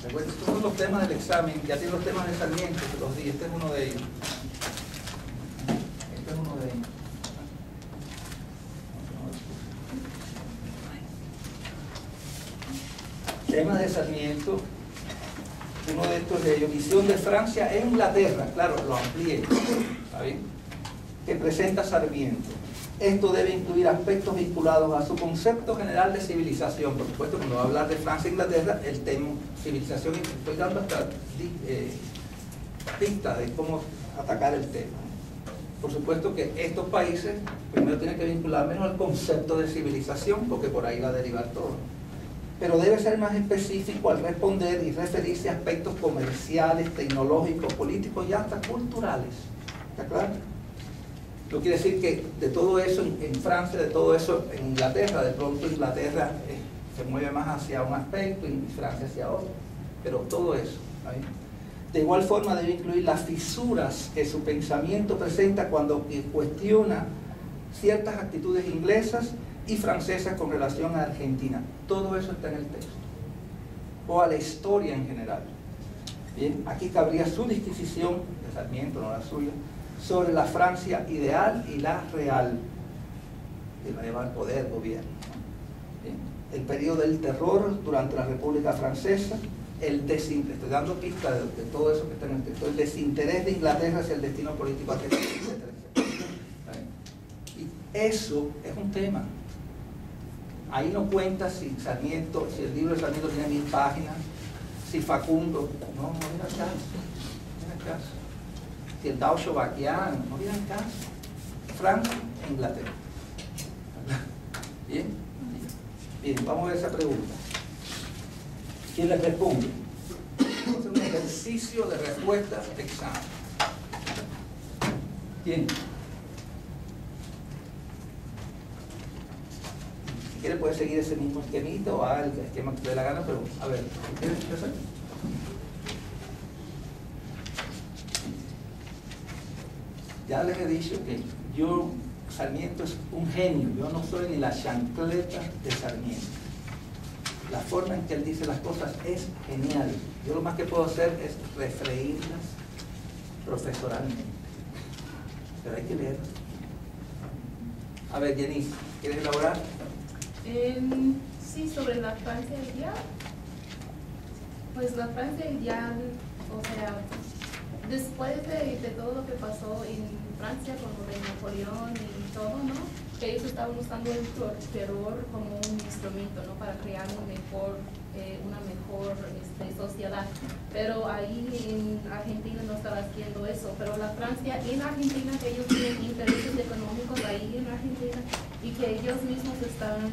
Recuerden, estos son los temas del examen, ya tienen los temas de Sarmiento, que los di, este es uno de ellos. Este es uno de ellos. Tema de Sarmiento, uno de estos de ellos, visión de Francia e Inglaterra, claro, lo amplié, ¿está bien? Que presenta Sarmiento. Esto debe incluir aspectos vinculados a su concepto general de civilización. Por supuesto, cuando va a hablar de Francia e Inglaterra, el tema civilización, estoy dando hasta pista de cómo atacar el tema. Por supuesto que estos países primero tienen que vincular menos al concepto de civilización, porque por ahí va a derivar todo. Pero debe ser más específico al responder y referirse a aspectos comerciales, tecnológicos, políticos y hasta culturales. ¿Está claro? No quiere decir que de todo eso en Francia, de todo eso en Inglaterra, de pronto Inglaterra se mueve más hacia un aspecto y Francia hacia otro, pero todo eso. ¿Ahí? De igual forma debe incluir las fisuras que su pensamiento presenta cuando cuestiona ciertas actitudes inglesas y francesas con relación a Argentina. Todo eso está en el texto, o a la historia en general. Bien, aquí cabría su disquisición, de Sarmiento, no la suya, sobre la Francia ideal y la real, que la lleva al poder, gobierno. Bien. El periodo del terror durante la República Francesa, estoy dando pistas de todo eso que está en el texto, el desinterés de Inglaterra hacia el destino político argentino, etcétera, etcétera. Y eso es un tema. Ahí no cuenta si Sarmiento, si el libro de Sarmiento tiene 1000 páginas, si Facundo, no viene al caso. Si el Tao Shobakian, no viene al caso. Francia e Inglaterra. ¿Bien? Bien, vamos a ver esa pregunta. ¿Quién le responde? Vamos a hacer un ejercicio de respuesta de examen. ¿Quién? Si quiere puede seguir ese mismo esquemita o haga el esquema que le dé la gana, pero a ver, ¿quieres empezar? Ya les he dicho que Sarmiento es un genio, yo no soy ni la chancleta de Sarmiento. La forma en que él dice las cosas es genial. Yo lo más que puedo hacer es refreírlas profesoralmente. Pero hay que leer. A ver, Jenny, ¿quieres elaborar? Sí, sobre la Francia ideal. Pues la Francia ideal, o sea, después de todo lo que pasó en Francia con lo de Napoleón y todo, ¿no? Que ellos estaban usando el terror como un instrumento, ¿no? Para crear una mejor sociedad. Pero ahí en Argentina no estaba haciendo eso. Pero la Francia en Argentina, que ellos tienen intereses económicos ahí en Argentina y que ellos mismos están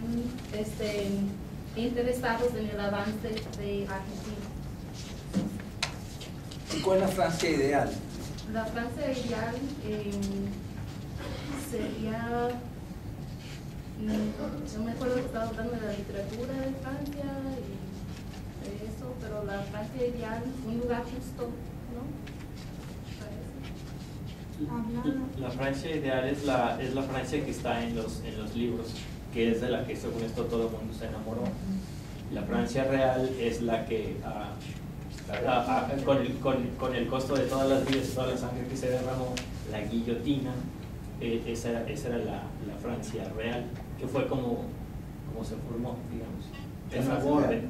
interesados en el avance de Argentina. ¿Y cuál es la Francia ideal? La Francia ideal sería, no me acuerdo que estaba hablando de la literatura de Francia y de eso, pero la Francia ideal, un lugar justo, ¿no? La Francia ideal es la Francia que está en los libros, que es de la que según esto todo el mundo se enamoró. La Francia real es la que con el costo de todas las vidas y toda la sangre que se derramó, la guillotina, esa era la Francia real, que fue como se formó, digamos, esa orden.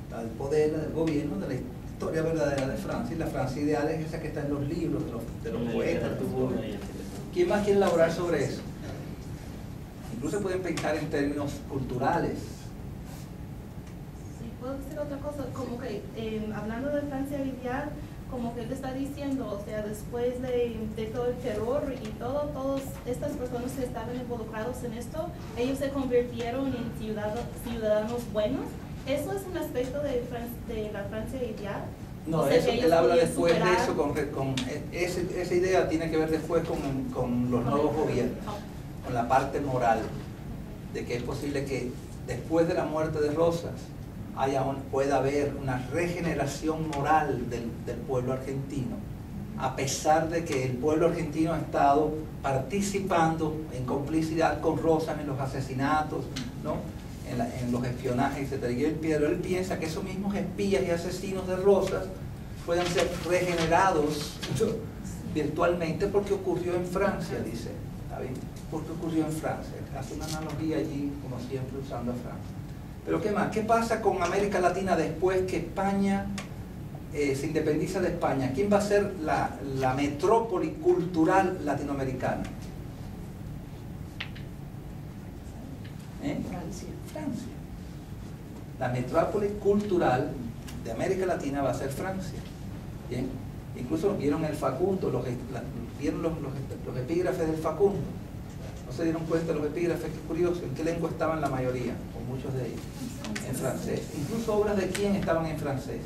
La del poder, la del gobierno, de la historia verdadera de Francia, y la Francia ideal es esa que está en los libros de los poetas. ¿Quién más quiere elaborar sobre eso? Incluso pueden pensar en términos culturales. ¿Puedo decir otra cosa? Como que hablando de Francia ideal, como que él está diciendo, o sea, después de todo el terror y todas estas personas que estaban involucrados en esto, ellos se convirtieron en ciudadanos buenos. ¿Eso es un aspecto de la Francia ideal? No, o sea, eso él habla después superar... de eso, esa idea tiene que ver después con los nuevos gobiernos, con la parte moral, de que es posible que después de la muerte de Rosas pueda haber una regeneración moral del pueblo argentino, a pesar de que el pueblo argentino ha estado participando en complicidad con Rosas en los asesinatos, ¿no? en los espionajes, etc. Pero él piensa que esos mismos espías y asesinos de Rosas pueden ser regenerados virtualmente porque ocurrió en Francia, dice. ¿Está bien? Porque ocurrió en Francia. Hace una analogía allí, como siempre, usando a Francia. Pero ¿qué más? ¿Qué pasa con América Latina después que España se independiza de España? ¿Quién va a ser la metrópoli cultural latinoamericana? Francia. La metrópoli cultural de América Latina va a ser Francia. ¿Bien? Incluso vieron el Facundo, vieron los epígrafes del Facundo. ¿No se dieron cuenta de los epígrafes? Qué curioso. ¿En qué lengua estaban la mayoría? O muchos de ellos. En francés. Incluso obras de quién estaban en francés.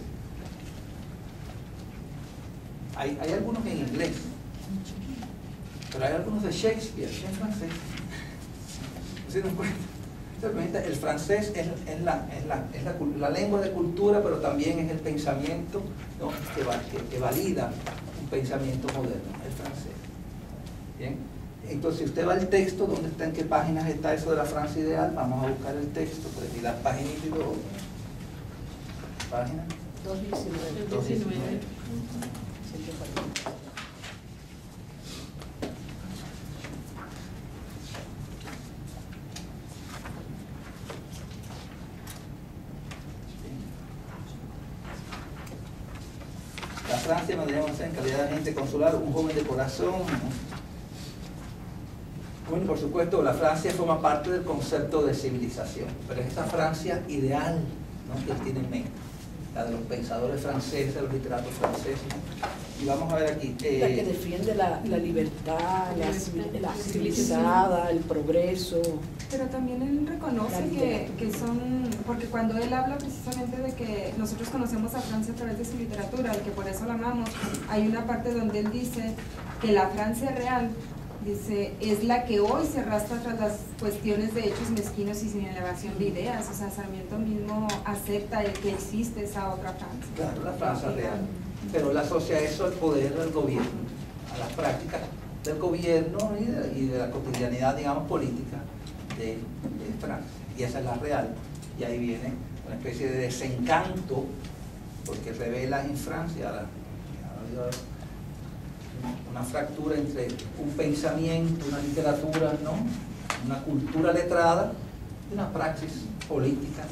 Hay algunos en inglés, pero hay algunos de Shakespeare en francés. ¿Se dieron cuenta? Realmente el francés es la lengua de cultura, pero también es el pensamiento, ¿no? que valida un pensamiento moderno, el francés. ¿Bien? Entonces, si usted va al texto, ¿dónde está, en qué páginas está eso de la Francia ideal? Vamos a buscar el texto, pues, y las páginas y todo. ¿Página? 219. La Francia no debemos ser en calidad de agente consular, un joven de corazón, ¿no? Bueno, por supuesto, la Francia forma parte del concepto de civilización, pero es esta Francia ideal, ¿no? que él tiene en mente, la de los pensadores franceses, los literatos franceses. Y vamos a ver aquí. La que defiende la libertad, la civilizada, el progreso. Pero también él reconoce que son, porque cuando él habla precisamente de que nosotros conocemos a Francia a través de su literatura y que por eso la amamos, hay una parte donde él dice que la Francia real, dice, es la que hoy se arrastra tras las cuestiones de hechos mezquinos y sin elevación de ideas. O sea, Sarmiento mismo acepta el que existe esa otra Francia. Claro, la Francia real. Pero él asocia eso al poder del gobierno, a las prácticas del gobierno y de la cotidianidad, digamos, política de Francia. Y esa es la real. Y ahí viene una especie de desencanto, porque revela en Francia una fractura entre un pensamiento, una literatura, ¿no? Una cultura letrada y una praxis política,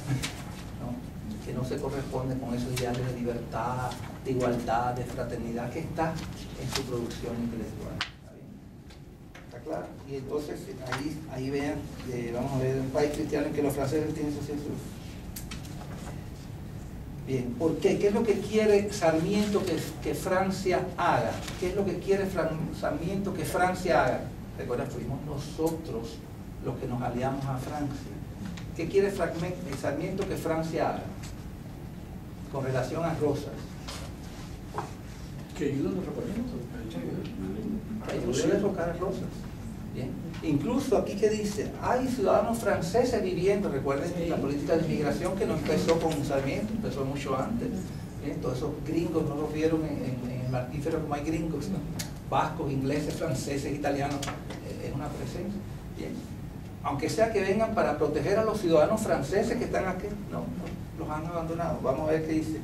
¿no? Que no se corresponde con esos ideales de libertad, de igualdad, de fraternidad que está en su producción intelectual. ¿Está bien? ¿Está claro? Y entonces ahí vean, vamos a ver un país cristiano en que los franceses tienen su censura. Bien, ¿por qué? ¿Qué es lo que quiere Sarmiento que Francia haga? ¿Qué es lo que quiere Sarmiento que Francia haga? Recuerda, fuimos nosotros los que nos aliamos a Francia. ¿Qué quiere Sarmiento que Francia haga? Con relación a Rosas. Que ayudan a los repartimentos. Ayudó a derrocar a Rosas. Bien. Incluso aquí que dice, hay ciudadanos franceses viviendo, recuerden la política de inmigración que no empezó con Sarmiento, empezó mucho antes. Bien. Todos esos gringos no los vieron en el Martífero como hay gringos, ¿no? Vascos, ingleses, franceses, italianos, es una presencia. Bien. Aunque sea que vengan para proteger a los ciudadanos franceses que están aquí, no, los han abandonado. Vamos a ver qué dice.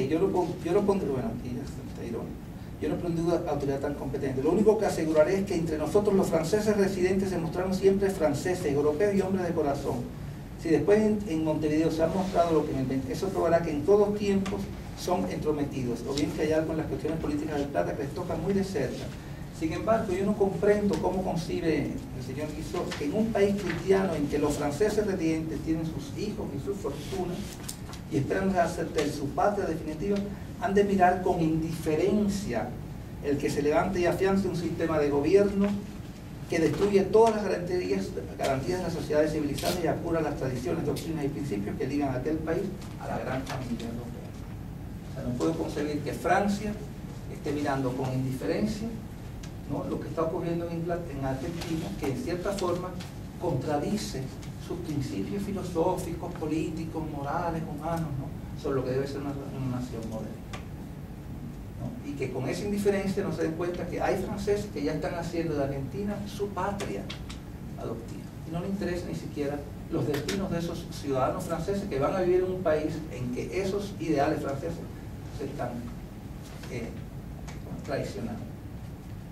Yo lo pondré, bueno, aquí ya está irónico. Yo no pondré autoridad tan competente. Lo único que aseguraré es que entre nosotros los franceses residentes se mostraron siempre franceses, europeos y hombres de corazón. Si después en Montevideo se ha mostrado lo que me inventé, eso probará que en todos tiempos son entrometidos, o bien que hay algo en las cuestiones políticas del Plata que les toca muy de cerca. Sin embargo, yo no comprendo cómo concibe el señor Guizot que en un país cristiano en que los franceses residentes tienen sus hijos y sus fortunas y esperan hacer de su patria definitiva, han de mirar con indiferencia el que se levante y afiance un sistema de gobierno que destruye todas las garantías de las sociedades civilizadas y apura las tradiciones, doctrinas y principios que ligan a aquel país a la gran familia europea. O sea, no puedo concebir que Francia esté mirando con indiferencia, ¿no?, lo que está ocurriendo en Argentina, que en cierta forma contradice sus principios filosóficos, políticos, morales, humanos, ¿no?, sobre lo que debe ser una nación moderna, ¿no? Y que con esa indiferencia no se den cuenta que hay franceses que ya están haciendo de Argentina su patria adoptiva y no les interesa ni siquiera los destinos de esos ciudadanos franceses que van a vivir en un país en que esos ideales franceses se están traicionando.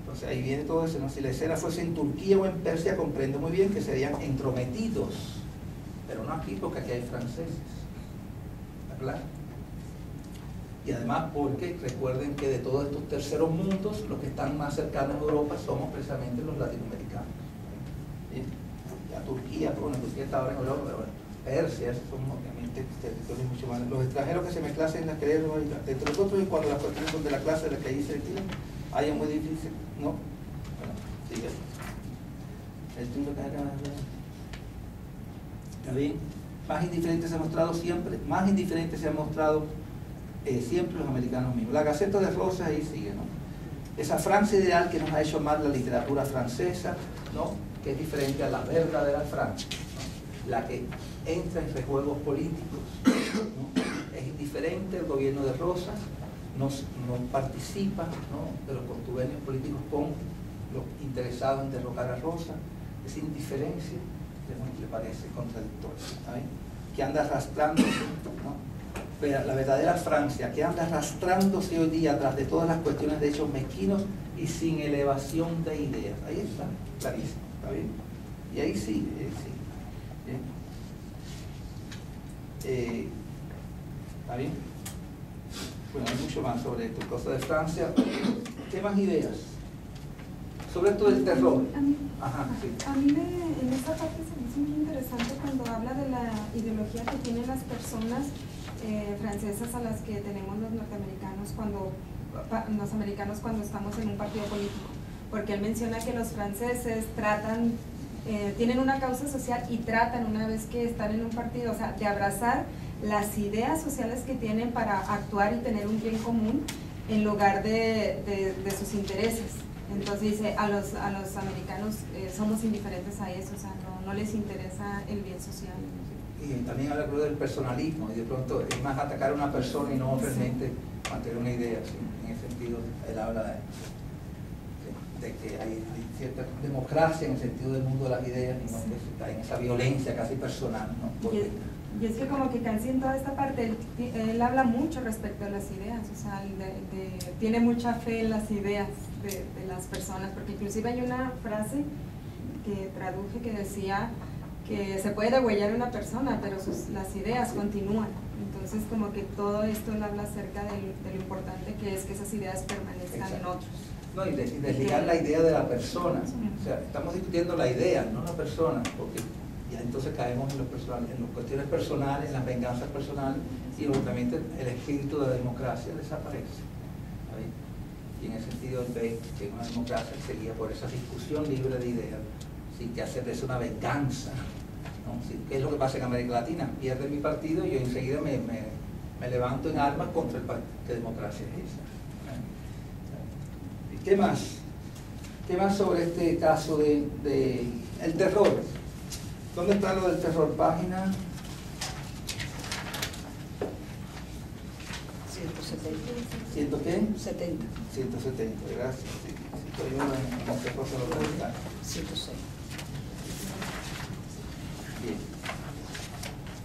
Entonces ahí viene todo eso, ¿no? Si la escena fuese en Turquía o en Persia, comprendo muy bien que serían entrometidos, pero no aquí, porque aquí hay franceses. ¿Está claro? Y además porque recuerden que de todos estos terceros mundos, los que están más cercanos a Europa somos precisamente los latinoamericanos. ¿Sí? Ya Turquía, bueno, Turquía está ahora en Europa, pero bueno, Persia, esos son obviamente territorios mucho más. Los extranjeros que se me clasen en las queredas entre nosotros, y cuando las cuestiones son de la clase de la que ahí se retiran, ahí es muy difícil, ¿no? Bueno, sigue. El punto que ¿está bien? Más indiferentes se han mostrado siempre, más indiferentes se han mostrado siempre los americanos mismos. La Gaceta de Rosas ahí sigue, ¿no? Esa Francia ideal que nos ha hecho amar la literatura francesa, ¿no? Que es diferente a la verdadera Francia, ¿no? La que entra en rejuegos políticos, ¿no? Es indiferente el gobierno de Rosas, no participa, ¿no? De los contubernios políticos con los interesados en derrocar a Rosas. Esa indiferencia le parece contradictoria, ¿sabes? Que anda arrastrándose, ¿no? La verdadera Francia, que anda arrastrándose hoy día tras de todas las cuestiones de hechos mezquinos y sin elevación de ideas. Ahí está, clarísimo, ¿está bien? Y ahí sí, ¿está bien? Bueno, hay mucho más sobre esto, cosas de Francia. ¿Qué más ideas? Sobre esto del terror. Ajá, sí. A mí en esta parte se me hizo muy interesante cuando habla de la ideología que tienen las personas francesas a las que tenemos los norteamericanos los americanos cuando estamos en un partido político, porque él menciona que los franceses tratan, tienen una causa social y tratan, una vez que están en un partido, o sea, de abrazar las ideas sociales que tienen para actuar y tener un bien común en lugar de sus intereses. Entonces dice, a los americanos somos indiferentes a eso, o sea, no les interesa el bien social. Y también habla del personalismo, y de pronto es más atacar a una persona y no realmente mantener una idea. ¿Sí? En ese sentido, él habla de que hay cierta democracia en el sentido del mundo de las ideas, y no que está en esa violencia casi personal, ¿no? Y es que como que casi en toda esta parte él habla mucho respecto a las ideas, o sea, tiene mucha fe en las ideas de las personas, porque inclusive hay una frase que traduje que decía que se puede degüellar una persona, pero las ideas continúan. Entonces como que todo esto él habla acerca de lo importante que es que esas ideas permanezcan. Exacto. En otros. No, y desligar la idea de la persona. O sea, estamos discutiendo la idea, no la persona, porque ya entonces caemos en lo personal, en las cuestiones personales, en las venganzas personales, y obviamente el espíritu de la democracia desaparece. ¿Sabes? Y en ese sentido él ve que una democracia sería por esa discusión libre de ideas, sin que hacer de eso una venganza, ¿no? ¿Qué es lo que pasa en América Latina? Pierde mi partido y yo enseguida me levanto en armas contra el partido. ¿Qué democracia es esa? ¿Y qué más? ¿Qué más sobre este caso de el terror? ¿Dónde está lo del terror? Página 170. ¿100 qué? 70. 170, gracias. Sí, estoy en qué cosa lo voy a buscar. 106. Bien.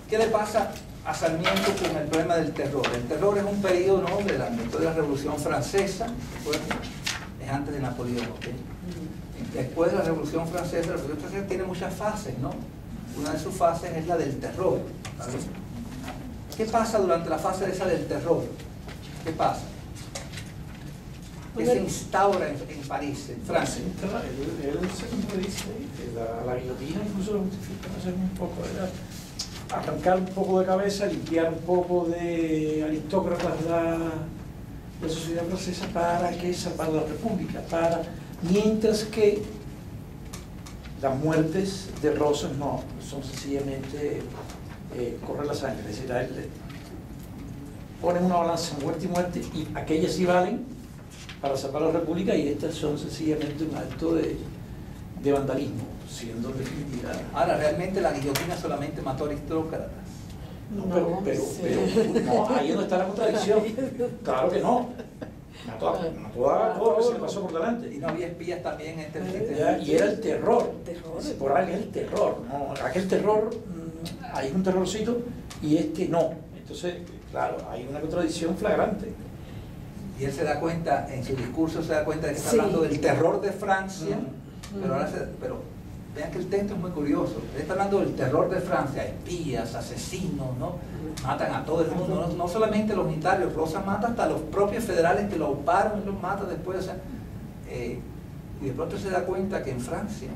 ¿Qué le pasa a Sarmiento con el problema del terror? El terror es un periodo, ¿no?, de la Revolución Francesa, es antes de Napoleón, ¿ok? Después de la Revolución Francesa, la Revolución Francesa tiene muchas fases, ¿no? Una de sus fases es la del terror, ¿vale? ¿Qué pasa durante la fase esa del terror? ¿Qué pasa? ¿Qué se instaura en París, en Francia? Él siempre dice que la guillotina incluso lo justifica hacer un poco, ¿verdad? Arrancar un poco de cabeza, limpiar un poco de aristócratas de la sociedad francesa para que salvar la república, mientras que las muertes de Rosas no son sencillamente correr la sangre, es decir, a él ponen una balanza muerte y muerte, y aquellas sí valen para salvar la república y estas son sencillamente un acto de vandalismo, siendo definitiva. Ahora, realmente la guillotina solamente mató a aristócratas. No, pero no, ahí no está la contradicción. Claro que no. Mató a todo lo que se le pasó por delante. Y no había espías también en este Y era el terror. Por ahí es el terror. ¿No? Aquel terror hay un terrorcito y este no. Entonces, claro, hay una contradicción flagrante. Y él se da cuenta, en su discurso se da cuenta de que está Sí. hablando del terror de Francia, pero vean que el texto es muy curioso. Él está hablando del terror de Francia, espías, asesinos, ¿no? Matan a todo el mundo, no solamente los unitarios, Rosas mata hasta los propios federales que lo ocuparon, los mata después, o sea, y de pronto se da cuenta que en Francia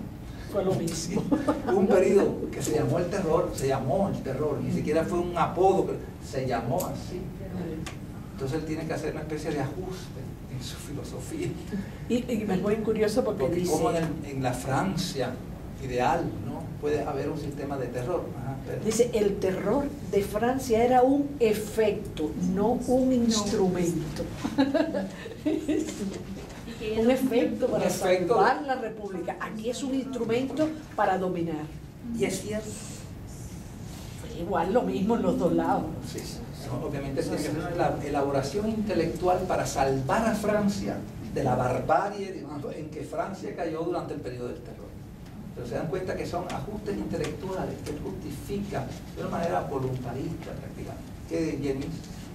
Fue lo mismo. hubo un periodo que se llamó el terror, ni siquiera fue un apodo, se llamó así. Entonces él tiene que hacer una especie de ajuste en su filosofía. Y me es muy curioso porque dice... como en la Francia ideal, ¿no? Puede haber un sistema de terror. Dice, el terror de Francia era un efecto, no un instrumento. Un efecto para salvar la república. Aquí es un instrumento para dominar. Y es cierto. Igual lo mismo en los dos lados. Sí, obviamente tiene que ser una elaboración intelectual para salvar a Francia de la barbarie, digamos, en que Francia cayó durante el periodo del terror. Pero se dan cuenta que son ajustes intelectuales que él justifica de una manera voluntarista prácticamente. ¿Qué, Jenny?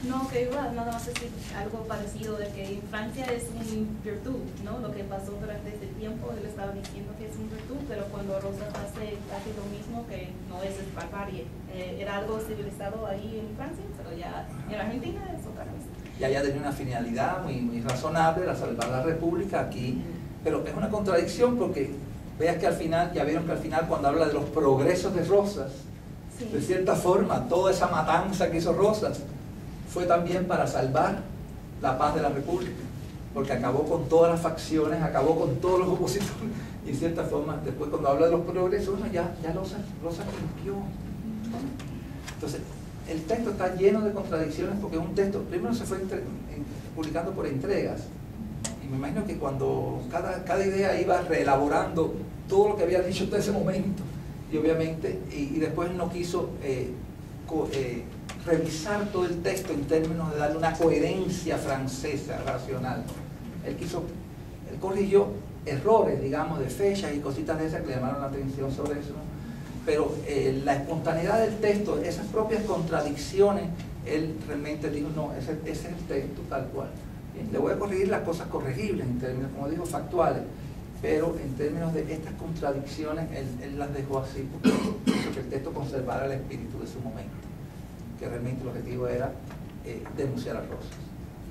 No, que iba nada más decir algo parecido de que en Francia es una virtud, ¿no? Lo que pasó durante ese tiempo, él estaba diciendo que es una virtud, pero cuando Rosas hace lo mismo, que no es barbarie. Era algo civilizado ahí en Francia, pero ya en Argentina es otra cosa. Y allá tenía una finalidad muy razonable, era salvar la república aquí, pero es una contradicción porque veas que al final, ya vieron que al final cuando habla de los progresos de Rosas, Sí. de cierta forma, toda esa matanza que hizo Rosas fue también para salvar la paz de la república, porque acabó con todas las facciones, acabó con todos los opositores, y en cierta forma, después cuando habla de los progresos, bueno, ya Rosas limpió. Entonces, el texto está lleno de contradicciones porque es un texto, primero se fue publicando por entregas, y me imagino que cuando cada idea iba reelaborando todo lo que había dicho hasta ese momento, y obviamente, y después no quiso revisar todo el texto en términos de darle una coherencia francesa, racional. Él corrigió errores, digamos, de fechas y cositas de esas que le llamaron la atención sobre eso, ¿no? Pero la espontaneidad del texto, esas propias contradicciones, él realmente dijo, no, ese es el texto tal cual. Bien, le voy a corregir las cosas corregibles en términos, como digo, factuales, pero en términos de estas contradicciones, él las dejó así, porque hizo que el texto conservara el espíritu de su momento, que realmente el objetivo era denunciar a Rosas.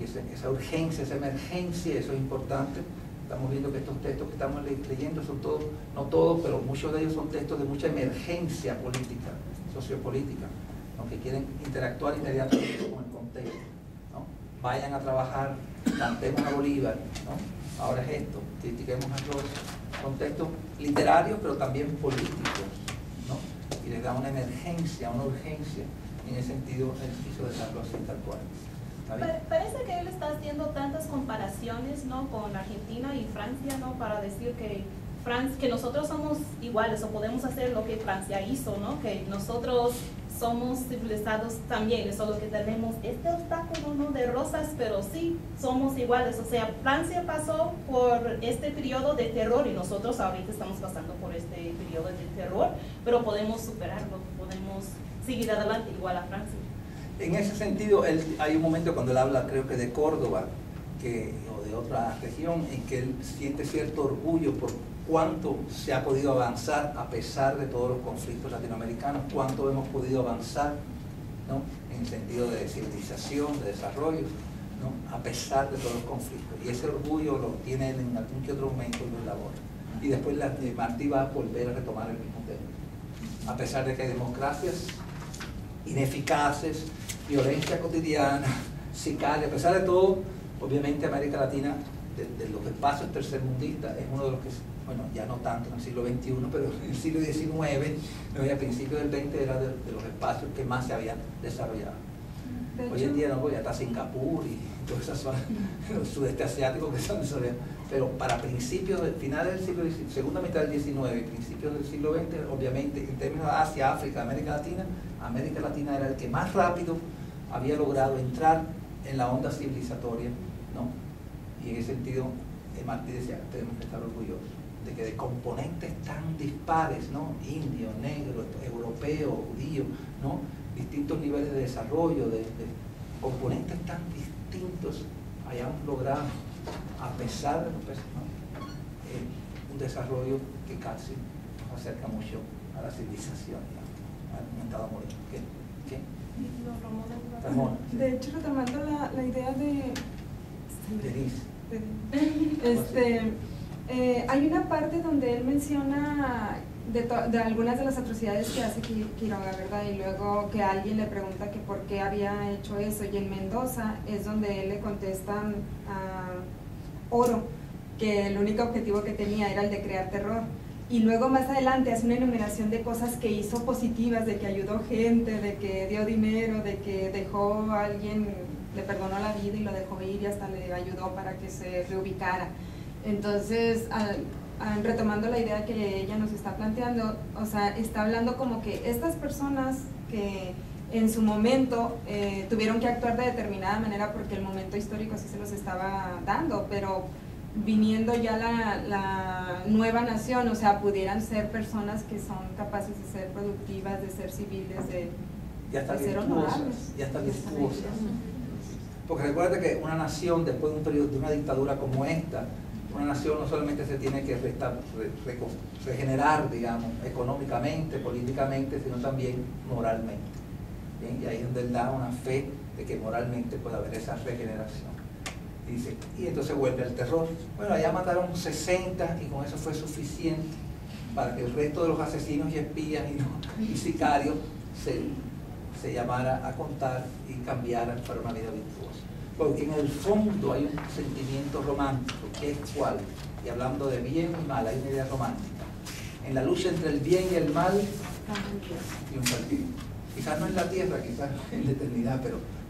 Y esa urgencia, esa emergencia, eso es importante. Estamos viendo que estos textos que estamos leyendo son todos, no todos, pero muchos de ellos son textos de mucha emergencia política, sociopolítica, ¿no? Que quieren interactuar inmediatamente con el contexto, ¿no? Vayan a trabajar, cantemos a Bolívar, ¿no? Ahora es esto, critiquemos a Rosas. Son textos literarios, pero también políticos, ¿no? Y les da una emergencia, una urgencia, y en ese sentido él quiso dejarlo así tal cual. Parece que él está haciendo tantas comparaciones, ¿no? Con Argentina y Francia, ¿no? Para decir que nosotros somos iguales o podemos hacer lo que Francia hizo, ¿no? Que nosotros somos civilizados también, solo que tenemos este obstáculo, ¿no? De Rosas, pero sí somos iguales. O sea, Francia pasó por este periodo de terror y nosotros ahorita estamos pasando por este periodo de terror, pero podemos superarlo, podemos seguir adelante igual a Francia. En ese sentido, hay un momento cuando él habla, creo que de Córdoba, o de otra región, en que él siente cierto orgullo por cuánto se ha podido avanzar a pesar de todos los conflictos latinoamericanos, cuánto hemos podido avanzar, ¿no? En el sentido de civilización, de desarrollo, ¿no? A pesar de todos los conflictos. Y ese orgullo lo tiene él en algún que otro momento y lo elabora. Y después Martí va a volver a retomar el mismo tema. A pesar de que hay democracias ineficaces, violencia cotidiana, sicaria, a pesar de todo, obviamente América Latina, de los espacios tercermundistas, es uno de los que, bueno, ya no tanto en el siglo XXI, pero en el siglo XIX, y a principios del XX era de los espacios que más se habían desarrollado. Hoy en día no, ya está Singapur y todas esas zonas del sudeste asiático que se han desarrollado, pero para principios, finales del siglo XIX, segunda mitad del XIX y principios del siglo XX, obviamente en términos de Asia, África, América Latina era el que más rápido había logrado entrar en la onda civilizatoria, ¿no? Y en ese sentido, Martí decía, tenemos que estar orgullosos. de componentes tan dispares, ¿no? Indio, negro, europeo, judío, ¿no? Distintos niveles de desarrollo, de componentes tan distintos, hayamos logrado, a pesar de los pesos, ¿no? Un desarrollo que casi nos acerca mucho a la civilización, ¿no? Ha comentado Moreno. ¿Qué? Ramón, sí. De hecho, retomando la idea de Denise. Hay una parte donde él menciona de algunas de las atrocidades que hace Quiroga, ¿verdad? Y luego que alguien le pregunta que por qué había hecho eso, y en Mendoza es donde él le contesta a Oro que el único objetivo que tenía era el de crear terror. Y luego más adelante hace una enumeración de cosas que hizo positivas, de que ayudó gente, de que dio dinero, de que dejó a alguien, le perdonó la vida y lo dejó ir y hasta le ayudó para que se reubicara. Entonces, retomando la idea que ella nos está planteando, o sea, está hablando como que estas personas que en su momento tuvieron que actuar de determinada manera porque el momento histórico así se los estaba dando, pero viniendo ya la nueva nación, o sea, pudieran ser personas que son capaces de ser productivas, de ser civiles, de ser honorables. Ya está virtuosa. Porque recuerda que una nación, después de un periodo de una dictadura como esta, una nación no solamente se tiene que regenerar, digamos, económicamente, políticamente, sino también moralmente. ¿Bien? Y ahí es donde él da una fe de que moralmente puede haber esa regeneración. Dice, y entonces vuelve al terror. Bueno, allá mataron 60 y con eso fue suficiente para que el resto de los asesinos y espías y sicarios se llamara a contar y cambiaran para una vida virtuosa. Porque en el fondo hay un sentimiento romántico, que es cuál, y hablando de bien y mal, hay una idea romántica. En la lucha entre el bien y el mal, y un partido. Quizás no en la tierra, quizás en la eternidad,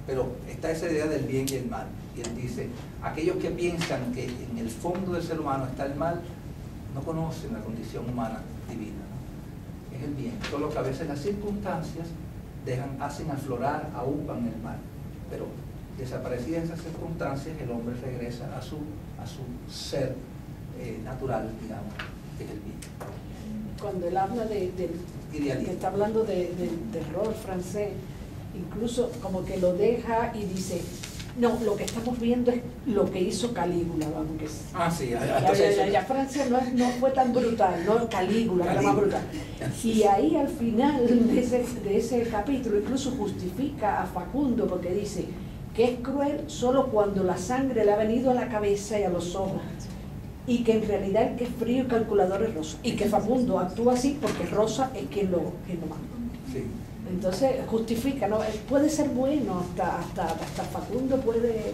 pero está esa idea del bien y el mal. Y él dice, aquellos que piensan que en el fondo del ser humano está el mal, no conocen la condición humana divina, ¿no? Es el bien, solo que a veces las circunstancias hacen aflorar, aúpan el mal, pero desaparecidas esas circunstancias, el hombre regresa a su ser natural, digamos, que es el bien. Cuando él habla que está hablando del terror francés, incluso como que lo deja y dice, no, lo que estamos viendo es lo que hizo Calígula, vamos, que sí, ya Francia no fue tan brutal, no, Calígula era más brutal. Y ahí al final de ese capítulo incluso justifica a Facundo porque dice que es cruel solo cuando la sangre le ha venido a la cabeza y a los ojos, y que en realidad el que es frío y calculador es Rosa, y que Facundo actúa así porque Rosa es quien lo manda. Sí. Entonces justifica, ¿no? Puede ser bueno, hasta Facundo puede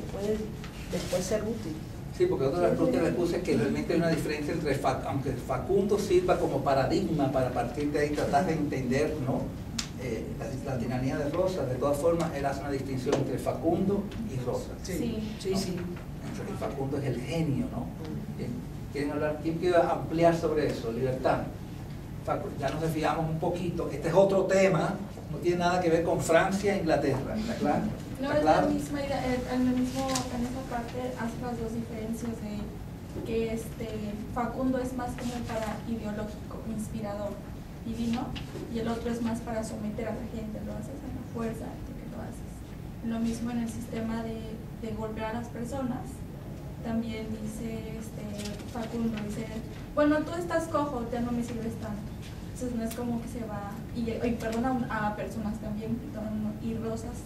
después ser útil. Sí, porque otra de las preguntas le puse que realmente hay una diferencia entre, aunque Facundo sirva como paradigma para partir de ahí tratar de entender, ¿no? La tiranía de Rosa, de todas formas él hace una distinción entre Facundo y Rosa. Sí. Y Facundo es el genio, ¿no? ¿Quieren hablar? ¿Quién quiere ampliar sobre eso? Libertad. Ya nos desviamos un poquito. Este es otro tema, no tiene nada que ver con Francia e Inglaterra, ¿está claro? No, es la misma idea, en esa parte hace las dos diferencias de que Facundo es más como para ideológico, inspirador, divino, y el otro es más para someter a la gente, lo haces a la fuerza de que lo haces. Lo mismo en el sistema de golpear a las personas, también dice Facundo, dice, bueno, tú estás cojo, ya no me sirves tanto. Entonces no es como que se va, y perdona a personas también, y Rosas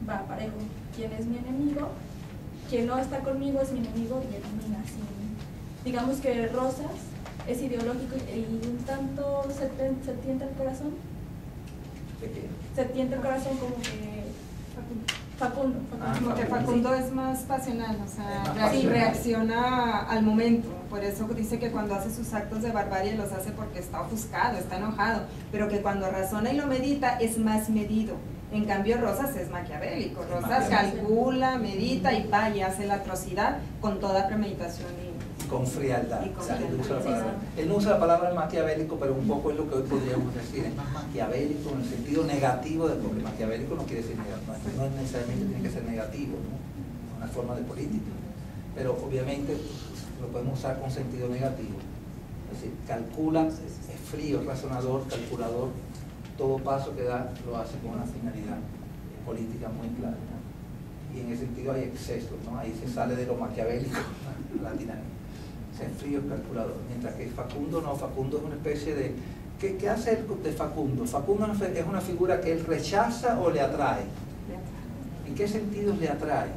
va parejo. Quien es mi enemigo, quien no está conmigo es mi enemigo y elimina así. Digamos que Rosas es ideológico y un tanto se tienta el corazón. Se tienta el corazón como que Facundo. Como que Facundo es más pasional, o sea, reacciona al momento. Por eso dice que cuando hace sus actos de barbarie los hace porque está ofuscado, está enojado, pero que cuando razona y lo medita es más medido. En cambio Rosas es maquiavélico, Rosas calcula, medita y hace la atrocidad con toda premeditación y con frialdad. Él no usa la palabra maquiavélico, pero un poco es lo que hoy podríamos decir, es más maquiavélico en el sentido negativo, porque maquiavélico no quiere decir negativo, no necesariamente tiene que ser negativo, ¿no? Una forma de política, pero obviamente lo podemos usar con sentido negativo. Es decir, calcula, es frío, es razonador, calculador, todo paso que da lo hace con una finalidad política muy clara, ¿no? Y en ese sentido hay excesos, ¿no? Ahí se sale de lo maquiavélico, la dinámica. Es frío, es calculador. Mientras que Facundo no, Facundo es una especie de... ¿Qué hace el de Facundo? Facundo es una figura que él rechaza o le atrae. ¿En qué sentido le atrae?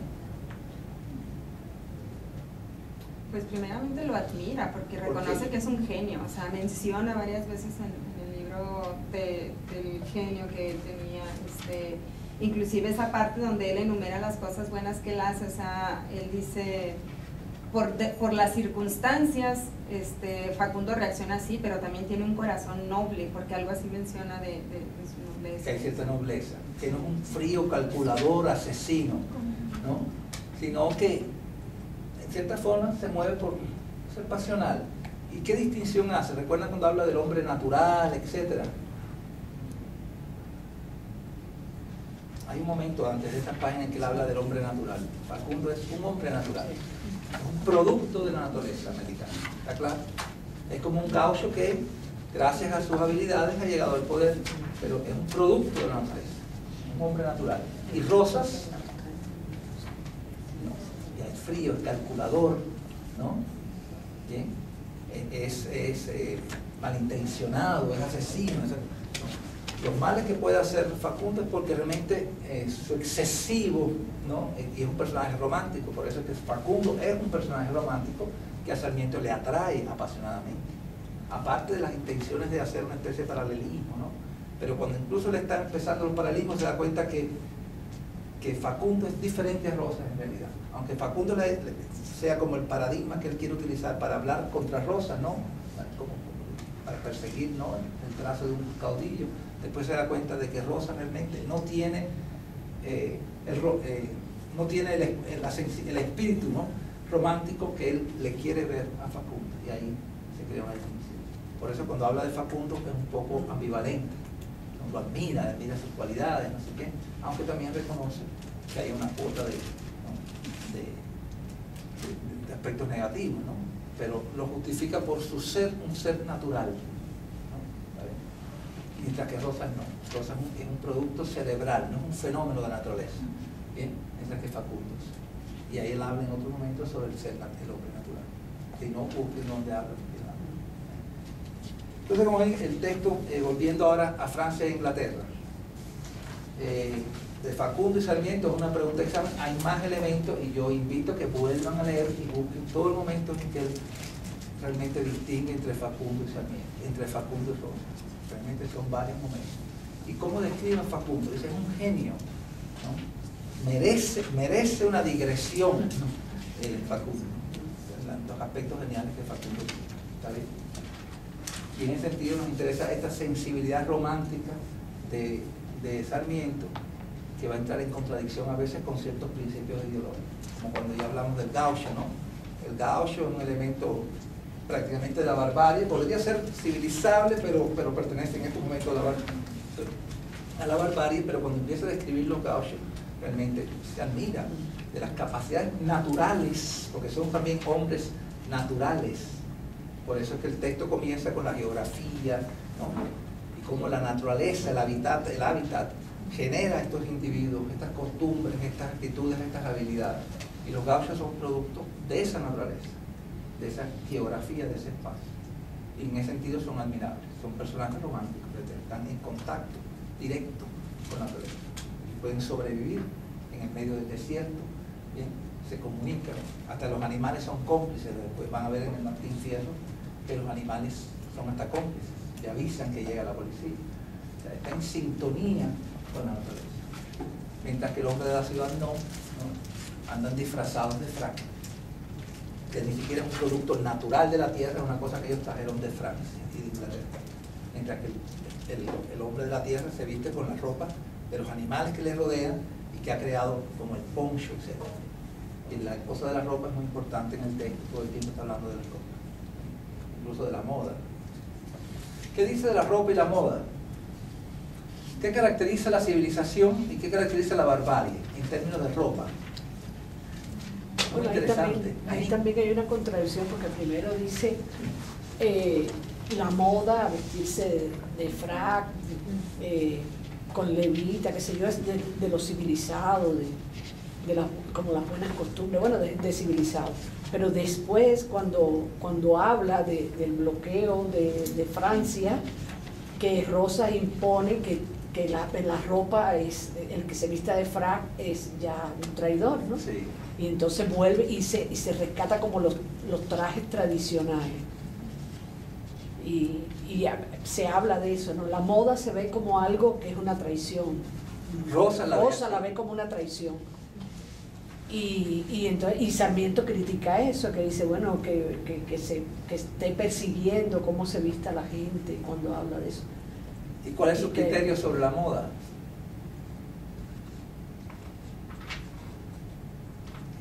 Pues primeramente lo admira porque reconoce que es un genio, o sea, menciona varias veces en el libro del genio que él tenía, inclusive esa parte donde él enumera las cosas buenas que él hace, o sea, él dice, por las circunstancias, Facundo reacciona así, pero también tiene un corazón noble, porque algo así menciona de su nobleza. Que hay cierta nobleza, que no es un frío calculador, asesino, ¿no? Sino que en cierta forma se mueve por ser pasional. ¿Y qué distinción hace? ¿Recuerdan cuando habla del hombre natural, etcétera? Hay un momento antes de esta página en que él habla del hombre natural. Facundo es un hombre natural, es un producto de la naturaleza americana, ¿está claro? Es como un gaucho que, gracias a sus habilidades, ha llegado al poder, pero es un producto de la naturaleza, un hombre natural. Y Rosas, no, ya es frío, es calculador, ¿no? ¿Bien? Es malintencionado, es asesino, los males que puede hacer Facundo es porque realmente su excesivo, ¿no? Y es un personaje romántico, por eso es que Facundo es un personaje romántico que a Sarmiento le atrae apasionadamente, aparte de las intenciones de hacer una especie de paralelismo, ¿no? Pero cuando incluso le está empezando los paralelismos se da cuenta que Facundo es diferente a Rosas en realidad, aunque Facundo sea como el paradigma que él quiere utilizar para hablar contra Rosas, ¿no? Como para perseguir, ¿no? El trazo de un caudillo. Después se da cuenta de que Rosas realmente no tiene el espíritu, ¿no? Romántico que él le quiere ver a Facundo, y ahí se crea una distinción. Por eso cuando habla de Facundo es un poco ambivalente, ¿no? Lo admira sus cualidades, no sé qué, aunque también reconoce que hay una cuota de aspectos negativos, ¿no? Pero lo justifica por su ser, un ser natural, mientras que Rosas no. Rosas es un producto cerebral, no es un fenómeno de la naturaleza, ¿bien? Mientras que Facundo es. Y ahí él habla en otro momento sobre el hombre natural. Si no, busquen donde habla. Entonces, como ven, el texto, volviendo ahora a Francia e Inglaterra, de Facundo y Sarmiento es una pregunta de examen. Hay más elementos y yo invito a que vuelvan a leer y busquen todo el momento en que él realmente distingue entre Facundo y Sarmiento, entre Facundo y Rosas. Realmente son varios momentos. ¿Y cómo describe a Facundo? Dice, es un genio, ¿no? Merece una digresión, ¿no? Facundo, ¿no? Los aspectos geniales que Facundo tiene, ¿está bien? Y en ese sentido nos interesa esta sensibilidad romántica de Sarmiento, que va a entrar en contradicción a veces con ciertos principios ideológicos, como cuando ya hablamos del gaucho, ¿no? El gaucho es un elemento prácticamente de la barbarie, podría ser civilizable, pero pertenece en este momento a la barbarie, pero cuando empieza a describir los gauchos, realmente se admira de las capacidades naturales, porque son también hombres naturales. Por eso es que el texto comienza con la geografía, ¿no? Y cómo la naturaleza, el hábitat genera estos individuos, estas costumbres, estas actitudes, estas habilidades. Y los gauchos son producto de esa naturaleza, de esa geografía, de ese espacio. Y en ese sentido son admirables, son personajes románticos que están en contacto directo con la naturaleza. Y pueden sobrevivir en el medio del desierto, ¿bien? Se comunican, hasta los animales son cómplices. Después van a ver en el Martín Fierro que los animales son hasta cómplices, le avisan que llega la policía, o sea, está en sintonía con la naturaleza. Mientras que el hombre de la ciudad no andan disfrazados de frac, que ni siquiera es un producto natural de la tierra, es una cosa que ellos trajeron de Francia y de Inglaterra. Mientras que el hombre de la tierra se viste con la ropa de los animales que le rodean y que ha creado como el poncho, etc. Y la cosa de la ropa es muy importante en el texto, todo el tiempo está hablando de la ropa, incluso de la moda. ¿Qué dice de la ropa y la moda? ¿Qué caracteriza la civilización y qué caracteriza la barbarie en términos de ropa? Muy bueno, interesante. ahí también hay una contradicción, porque primero dice la moda, vestirse de frac, con levita, qué sé yo, es de lo civilizado, como las buenas costumbres, bueno, de civilizado. Pero después, cuando habla del bloqueo de Francia, que Rosa impone que la ropa es, el que se vista de frac es ya un traidor, ¿no? Sí. Y entonces vuelve y se rescata como los trajes tradicionales. Y se habla de eso, ¿no? La moda se ve como algo que es una traición. Rosa la ve como una traición. Y Sarmiento critica eso, que dice, bueno, que esté persiguiendo cómo se vista la gente cuando habla de eso. ¿Y cuál es su criterio sobre la moda?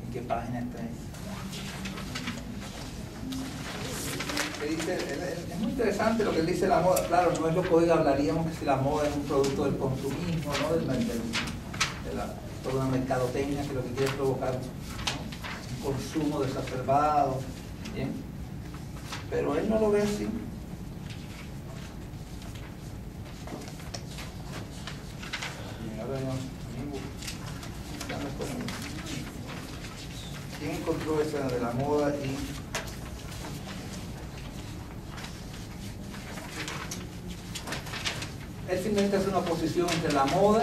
¿En qué página está ahí? Dice, es muy interesante lo que él dice la moda. Claro, no es lo que hoy hablaríamos que si la moda es un producto del consumismo, ¿no? Toda una mercadotecnia que lo que quiere es provocar, ¿no? Un consumo desacerbado, ¿bien? Pero él no lo ve así. Bien, ahora ¿quién encontró esa de la moda y él finalmente hace una oposición entre la moda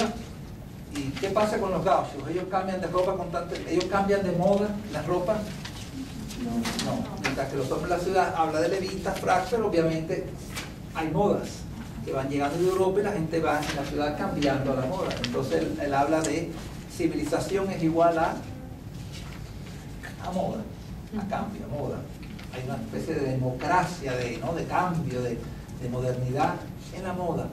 y qué pasa con los gauchos? ¿Ellos cambian de ropa constantemente? ¿Ellos cambian de moda la ropa? No. Mientras que los hombres de la ciudad habla de levitas, frac, pero obviamente hay modas que van llegando de Europa y la gente va en la ciudad cambiando a la moda. Entonces él habla de civilización es igual a moda, a cambio, a moda. Hay una especie de democracia, de cambio, de modernidad en la moda.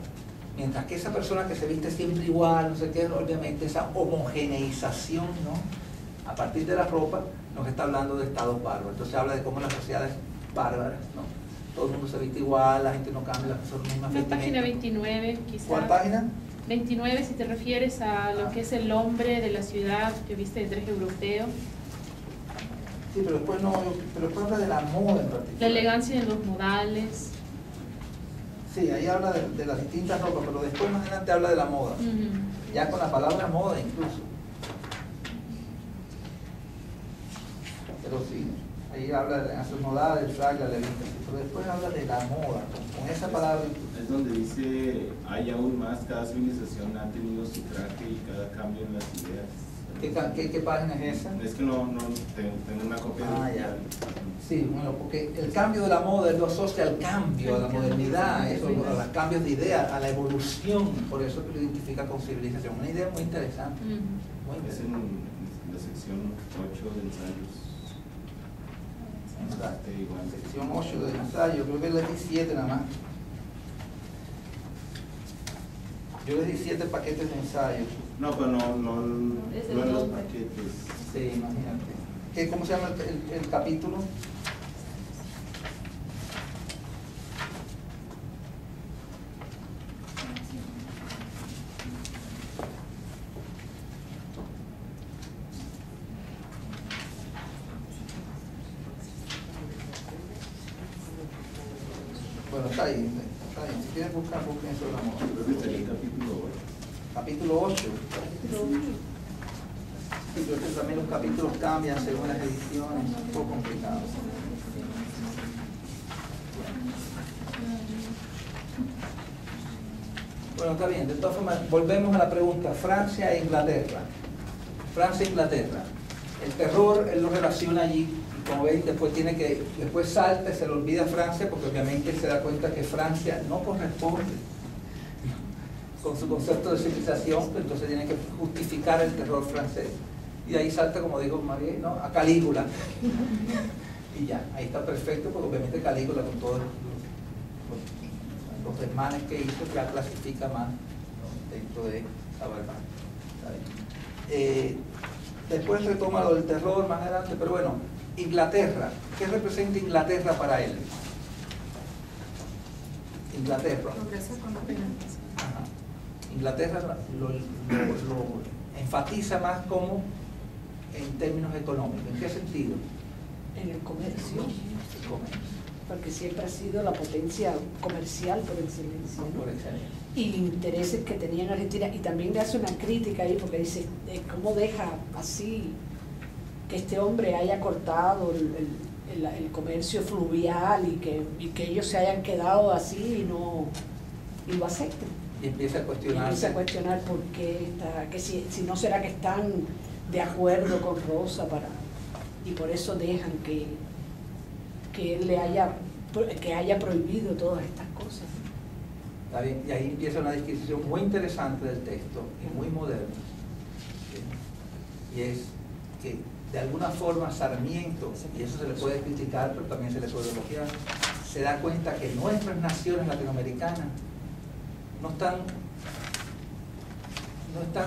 Mientras que esa persona que se viste siempre igual, no sé qué, obviamente esa homogeneización, ¿no? A partir de la ropa, nos está hablando de estados bárbaros. Entonces habla de cómo las sociedades bárbaras, ¿no? Todo el mundo se viste igual, la gente no cambia, las personas mismas. La página 29, quizás. ¿Cuál página? 29, si te refieres a lo que es el hombre de la ciudad que viste de traje europeo. Sí, pero después habla de la moda en particular. La elegancia de los modales. Sí, ahí habla de las distintas ropas, pero después más adelante habla de la moda. Ya con la palabra moda incluso. Pero sí, ahí habla de las modales, del frac, la levita, pero después habla de la moda, con esa palabra. Es donde dice, hay aún más, cada civilización ha tenido su traje y cada cambio en las ideas. ¿Qué página es esa? Es que no tengo una copia de ya. Sí, bueno, porque el cambio de la moda él lo asocia al cambio, a la modernidad, a los cambios de idea, a la evolución, por eso que lo identifica con civilización. Una idea muy interesante. Muy Es interesante. en la sección 8 de ensayos. Igual. Sección 8 del ensayo, creo que le di 7 nada más. Yo les di 7 paquetes de ensayo. No, pero no Es el en los nombre. paquetes. Sí, imagínate. ¿Cómo se llama el capítulo? Bueno, está ahí. Si quieren buscar, busquen sobre la moda. Creo que sería el capítulo 8. Capítulo 8. Sí, pero que también los capítulos cambian según las ediciones, es un poco complicado. Bueno, está bien, de todas formas, volvemos a la pregunta, Francia e Inglaterra. Francia e Inglaterra. El terror, él lo relaciona allí, y como veis, después salta y se le olvida Francia, porque obviamente se da cuenta que Francia no corresponde con su concepto de civilización, pero entonces tiene que justificar el terror francés. Y ahí salta, como digo María, ¿no? A Calígula. Y ya, ahí está perfecto, porque obviamente Calígula con todos los desmanes que hizo, ya clasifica más, ¿no? Dentro de esa barbarie. Después retoma lo del terror más adelante, pero bueno, Inglaterra, ¿qué representa Inglaterra para él? Inglaterra. Progreso económico. Ajá. Inglaterra lo enfatiza más como en términos económicos. ¿En qué sentido? En el comercio. El comercio. porque siempre ha sido la potencia comercial por excelencia, ¿no? Por excelencia. Y intereses que tenía en Argentina, y también le hace una crítica ahí porque dice, ¿cómo deja así que este hombre haya cortado el comercio fluvial y que ellos se hayan quedado así y lo acepten? Y empieza a Y cuestionarse. empieza a cuestionar por qué que si no será que están de acuerdo con Rosa y por eso dejan que él que haya prohibido todas estas cosas. ¿Está bien? Y ahí empieza una descripción muy interesante del texto y muy moderna. ¿Sí? Y es que de alguna forma Sarmiento, y eso se le puede criticar, pero también se le puede elogiar, se da cuenta que nuestras naciones latinoamericanas no están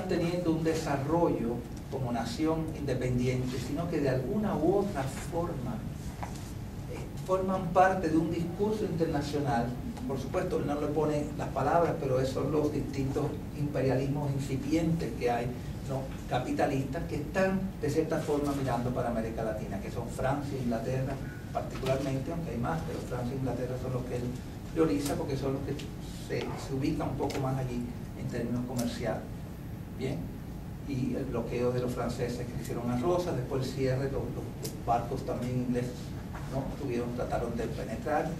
teniendo un desarrollo como nación independiente, sino que de alguna u otra forma forman parte de un discurso internacional. Por supuesto, no le pone las palabras, pero esos son los distintos imperialismos incipientes que hay, ¿no? Capitalistas, que están de cierta forma mirando para América Latina, que son Francia e Inglaterra particularmente, aunque hay más, pero Francia e Inglaterra son los que él prioriza porque son los que se ubican un poco más allí en términos comerciales. Bien, y el bloqueo de los franceses que hicieron a Rosas, después el cierre, los barcos también ingleses, ¿no? Trataron de penetrar,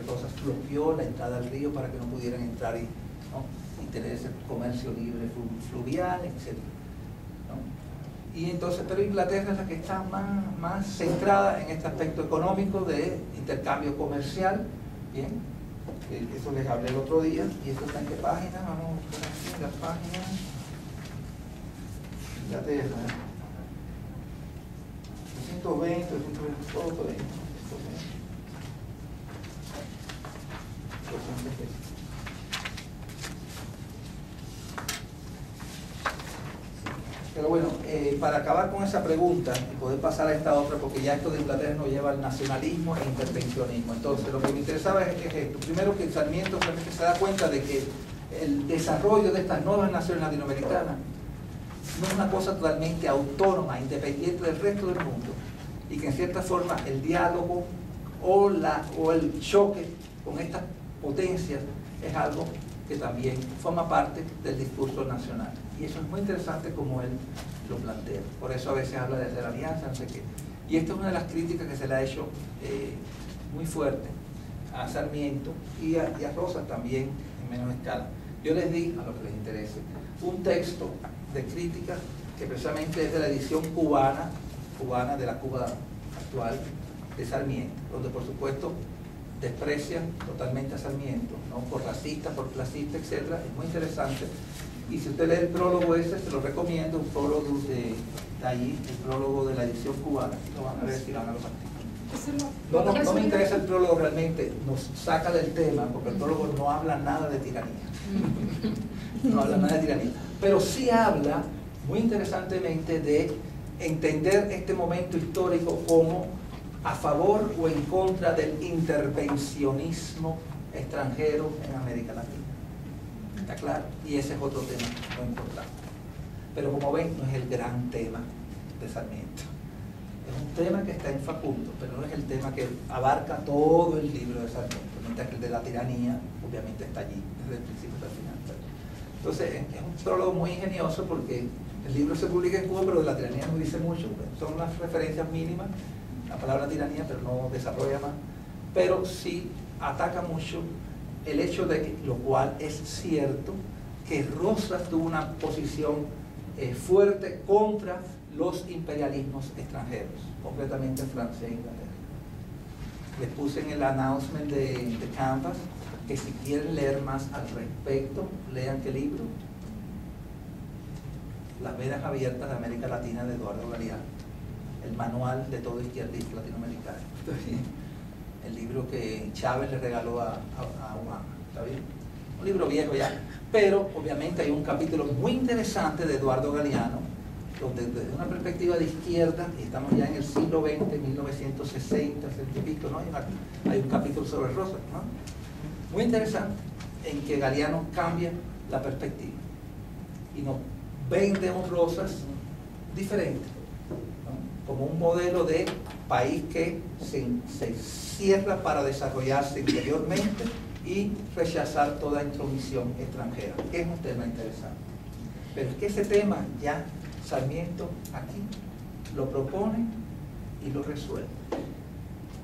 Rosas bloqueó la entrada al río para que no pudieran entrar y tener ese comercio libre fluvial, etc. ¿no? Y entonces, pero Inglaterra es la que está más centrada en este aspecto económico de intercambio comercial. Bien, eso les hablé el otro día, y esto está en qué página, vamos a ver aquí en la página Inglaterra, 220, todo esto. Pero bueno, para acabar con esa pregunta y poder pasar a esta otra, porque ya esto de Inglaterra nos lleva al nacionalismo e intervencionismo. Entonces, lo que me interesaba es esto. Primero, que Sarmiento realmente se da cuenta de que el desarrollo de estas nuevas naciones latinoamericanas no es una cosa totalmente autónoma, independiente del resto del mundo, y que en cierta forma el diálogo o el choque con estas potencias es algo que también forma parte del discurso nacional. Y eso es muy interesante como él lo plantea. Por eso a veces habla de hacer alianza, no sé qué. Y esta es una de las críticas que se le ha hecho muy fuerte a Sarmiento y a Rosas también en menos escala. Yo les di, a los que les interese, un texto de crítica que precisamente es de la edición cubana de la Cuba actual de Sarmiento, donde por supuesto desprecia totalmente a Sarmiento, ¿no? Por racista, por clasista, etc. Es muy interesante. Y si usted lee el prólogo ese, se lo recomiendo, un prólogo de allí, el prólogo de la edición cubana. Lo van a ver si van a los artículos. No me interesa el prólogo realmente, nos saca del tema, porque el prólogo no habla nada de tiranía. No habla nada de tiranía. Pero sí habla, muy interesantemente, de entender este momento histórico como a favor o en contra del intervencionismo extranjero en América Latina. ¿Está claro? Y ese es otro tema muy importante. Pero como ven, no es el gran tema de Sarmiento. Es un tema que está en Facundo, pero no es el tema que abarca todo el libro de Sarmiento, mientras que el de la tiranía obviamente está allí, desde el principio hasta el final. Entonces, es un prólogo muy ingenioso porque el libro se publica en Cuba, pero de la tiranía no dice mucho. Son las referencias mínimas, la palabra tiranía, pero no desarrolla más. Pero sí ataca mucho el hecho de que, lo cual es cierto, que Rosas tuvo una posición fuerte contra los imperialismos extranjeros, concretamente Francia e Inglaterra. Les puse en el announcement de Canvas que si quieren leer más al respecto, lean qué libro. Las venas abiertas de América Latina de Eduardo Galeano, el manual de todo izquierdista latinoamericano. El libro que Chávez le regaló a Obama, ¿está bien? Un libro viejo ya, pero obviamente hay un capítulo muy interesante de Eduardo Galeano, donde desde una perspectiva de izquierda, y estamos ya en el siglo XX, 1960, 60 y pico, ¿no? Hay un capítulo sobre Rosas, ¿no? Muy interesante, en que Galeano cambia la perspectiva y nos vende un Rosas diferente, ¿no? Como un modelo de país que se cierra para desarrollarse interiormente y rechazar toda intromisión extranjera, que es un tema interesante. Pero es que ese tema ya Sarmiento aquí lo propone y lo resuelve.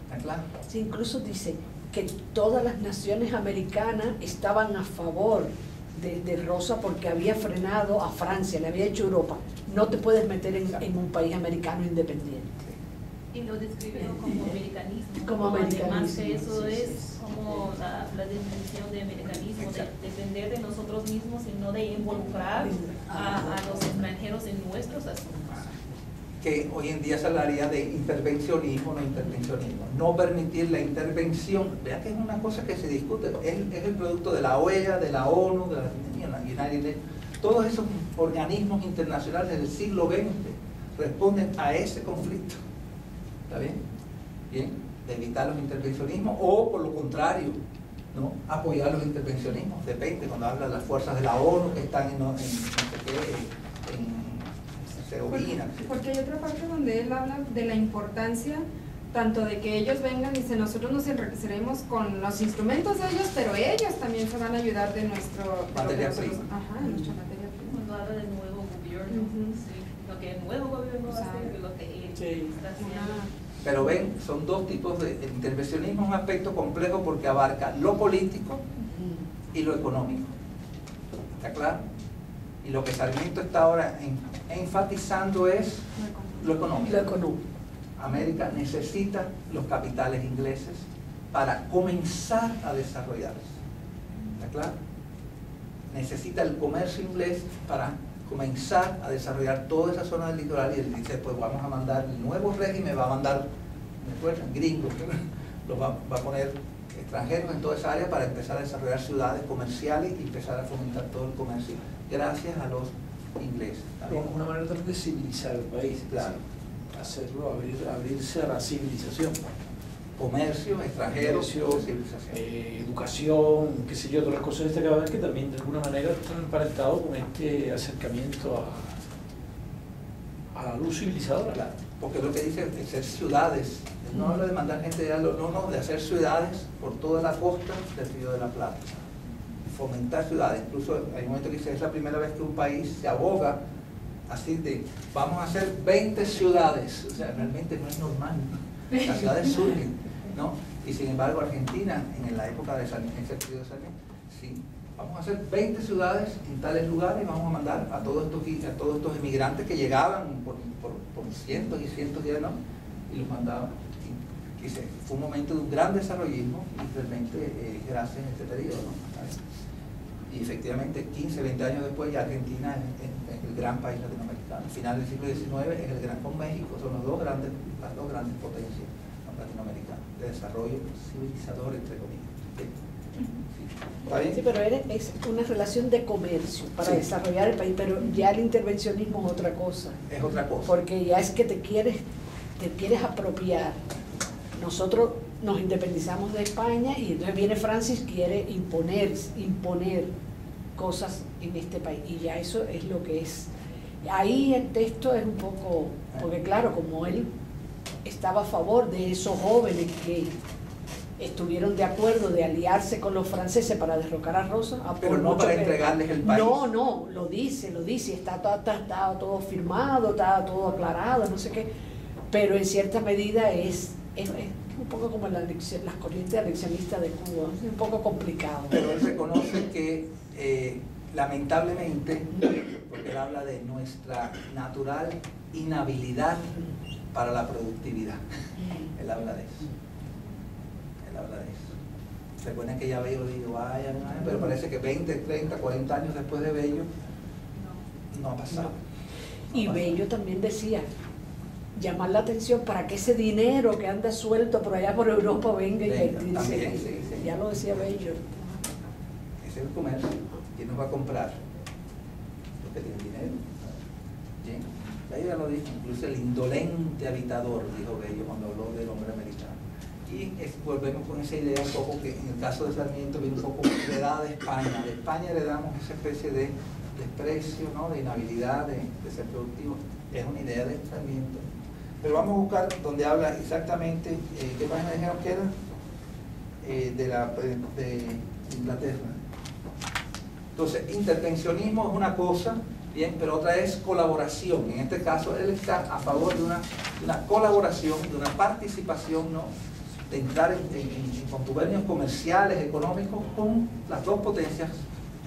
¿Está claro? Sí, incluso dice que todas las naciones americanas estaban a favor de Rosa porque había frenado a Francia, le había hecho Europa. No te puedes meter en un país americano independiente. Y lo describió como americanismo. Como americanismo. Además que eso Sí, es sí, sí. como la definición de americanismo, Exacto. de depender de nosotros mismos y no de involucrar a los extranjeros en nuestros asuntos. Que hoy en día se hablaría de intervencionismo, no intervencionismo. No permitir la intervención, vea que es una cosa que se discute, es el producto de la OEA, de la ONU, de la United Nations. Todos esos organismos internacionales del siglo XX responden a ese conflicto. ¿Está bien? Bien, de evitar los intervencionismos o por lo contrario, ¿no? Apoyar los intervencionismos. Depende, cuando habla de las fuerzas de la ONU que están en Herzegovina. Porque hay otra parte donde él habla de la importancia tanto de que ellos vengan y dice nosotros nos enriqueceremos con los instrumentos de ellos, pero ellos también se van a ayudar de nuestro Materia prima. Ajá, nuestra materia prima. Cuando habla del nuevo gobierno, sí, lo que el nuevo gobierno va a hacer y lo que él está haciendo. Pero ven, son dos tipos de intervencionismo, es un aspecto complejo porque abarca lo político y lo económico. ¿Está claro? Y lo que Sarmiento está ahora enfatizando es lo económico. Lo económico. América necesita los capitales ingleses para comenzar a desarrollarse. ¿Está claro? Necesita el comercio inglés para comenzar a desarrollar toda esa zona del litoral y él dice, pues vamos a mandar el nuevo régimen, va a mandar, ¿me acuerdan? Gringos, los va a poner extranjeros en toda esa área para empezar a desarrollar ciudades comerciales y empezar a fomentar todo el comercio gracias a los ingleses. ¿También? Una manera también de civilizar el país, Claro. hacerlo, abrirse a la civilización. Comercio, extranjeros, Comercio, civilización. educación, qué sé yo, todas las cosas destacadas que también de alguna manera están emparentados con este acercamiento a la luz civilizadora. Claro, porque lo que dice es hacer ciudades, no habla de mandar gente de de hacer ciudades por toda la costa del Río de la Plata, fomentar ciudades. Incluso hay un momento que dice, es la primera vez que un país se aboga así de, vamos a hacer 20 ciudades, o sea, realmente no es normal, ¿no? Las ciudades surgen, ¿no? Y sin embargo Argentina, en la época de Sarmiento, en ese periodo de Sarmiento, sí, vamos a hacer 20 ciudades en tales lugares y vamos a mandar a todos estos emigrantes que llegaban por cientos y cientos de años y los mandaban. Y dice, fue un momento de un gran desarrollismo y realmente gracias a este periodo, ¿no? Y efectivamente 15, 20 años después ya Argentina es el gran país latinoamericano. Al final del siglo XIX es el gran, con México, son las dos grandes potencias latinoamericanas de desarrollo civilizador, entre comillas. ¿Está bien? Sí, pero es una relación de comercio para Sí. desarrollar el país, pero ya el intervencionismo es otra cosa. Es otra cosa. Porque ya es que te quieres apropiar. Nosotros nos independizamos de España y entonces viene Francis, quiere imponer cosas en este país. Y ya eso es lo que es. Ahí el texto es un poco, porque claro, como él estaba a favor de esos jóvenes que estuvieron de acuerdo de aliarse con los franceses para derrocar a Rosa. Pero no para entregarles el país. No, lo dice, está todo firmado, está todo aclarado, no sé qué. Pero en cierta medida es un poco como las corrientes anexionistas de Cuba, es un poco complicado. Pero él reconoce que lamentablemente, porque él habla de nuestra natural inhabilidad para la productividad. Él habla de eso. Recuerden que ya Bello dijo, vaya, pero parece que 20, 30, 40 años después de Bello no ha pasado. Y Bello también decía, llamar la atención para que ese dinero que anda suelto por allá por Europa venga a invertirse. También, sí. Ya lo decía Bello. Ese es el comercio. ¿Quién nos va a comprar? Los que tienen dinero. Bien. Ahí ya lo dijo, incluso el indolente habitador, dijo Bello cuando habló del hombre americano. Y volvemos con esa idea un poco que en el caso de Sarmiento viene un poco heredada de España. De España heredamos esa especie de desprecio, ¿no? De inhabilidad, de ser productivo. Es una idea de aislamiento. Pero vamos a buscar donde habla exactamente, ¿qué página dijeron que era? De Inglaterra. Entonces, intervencionismo es una cosa, bien, pero otra es colaboración. En este caso, él está a favor de una colaboración, de una participación, ¿no?, de entrar en contubernios comerciales, económicos, con las dos potencias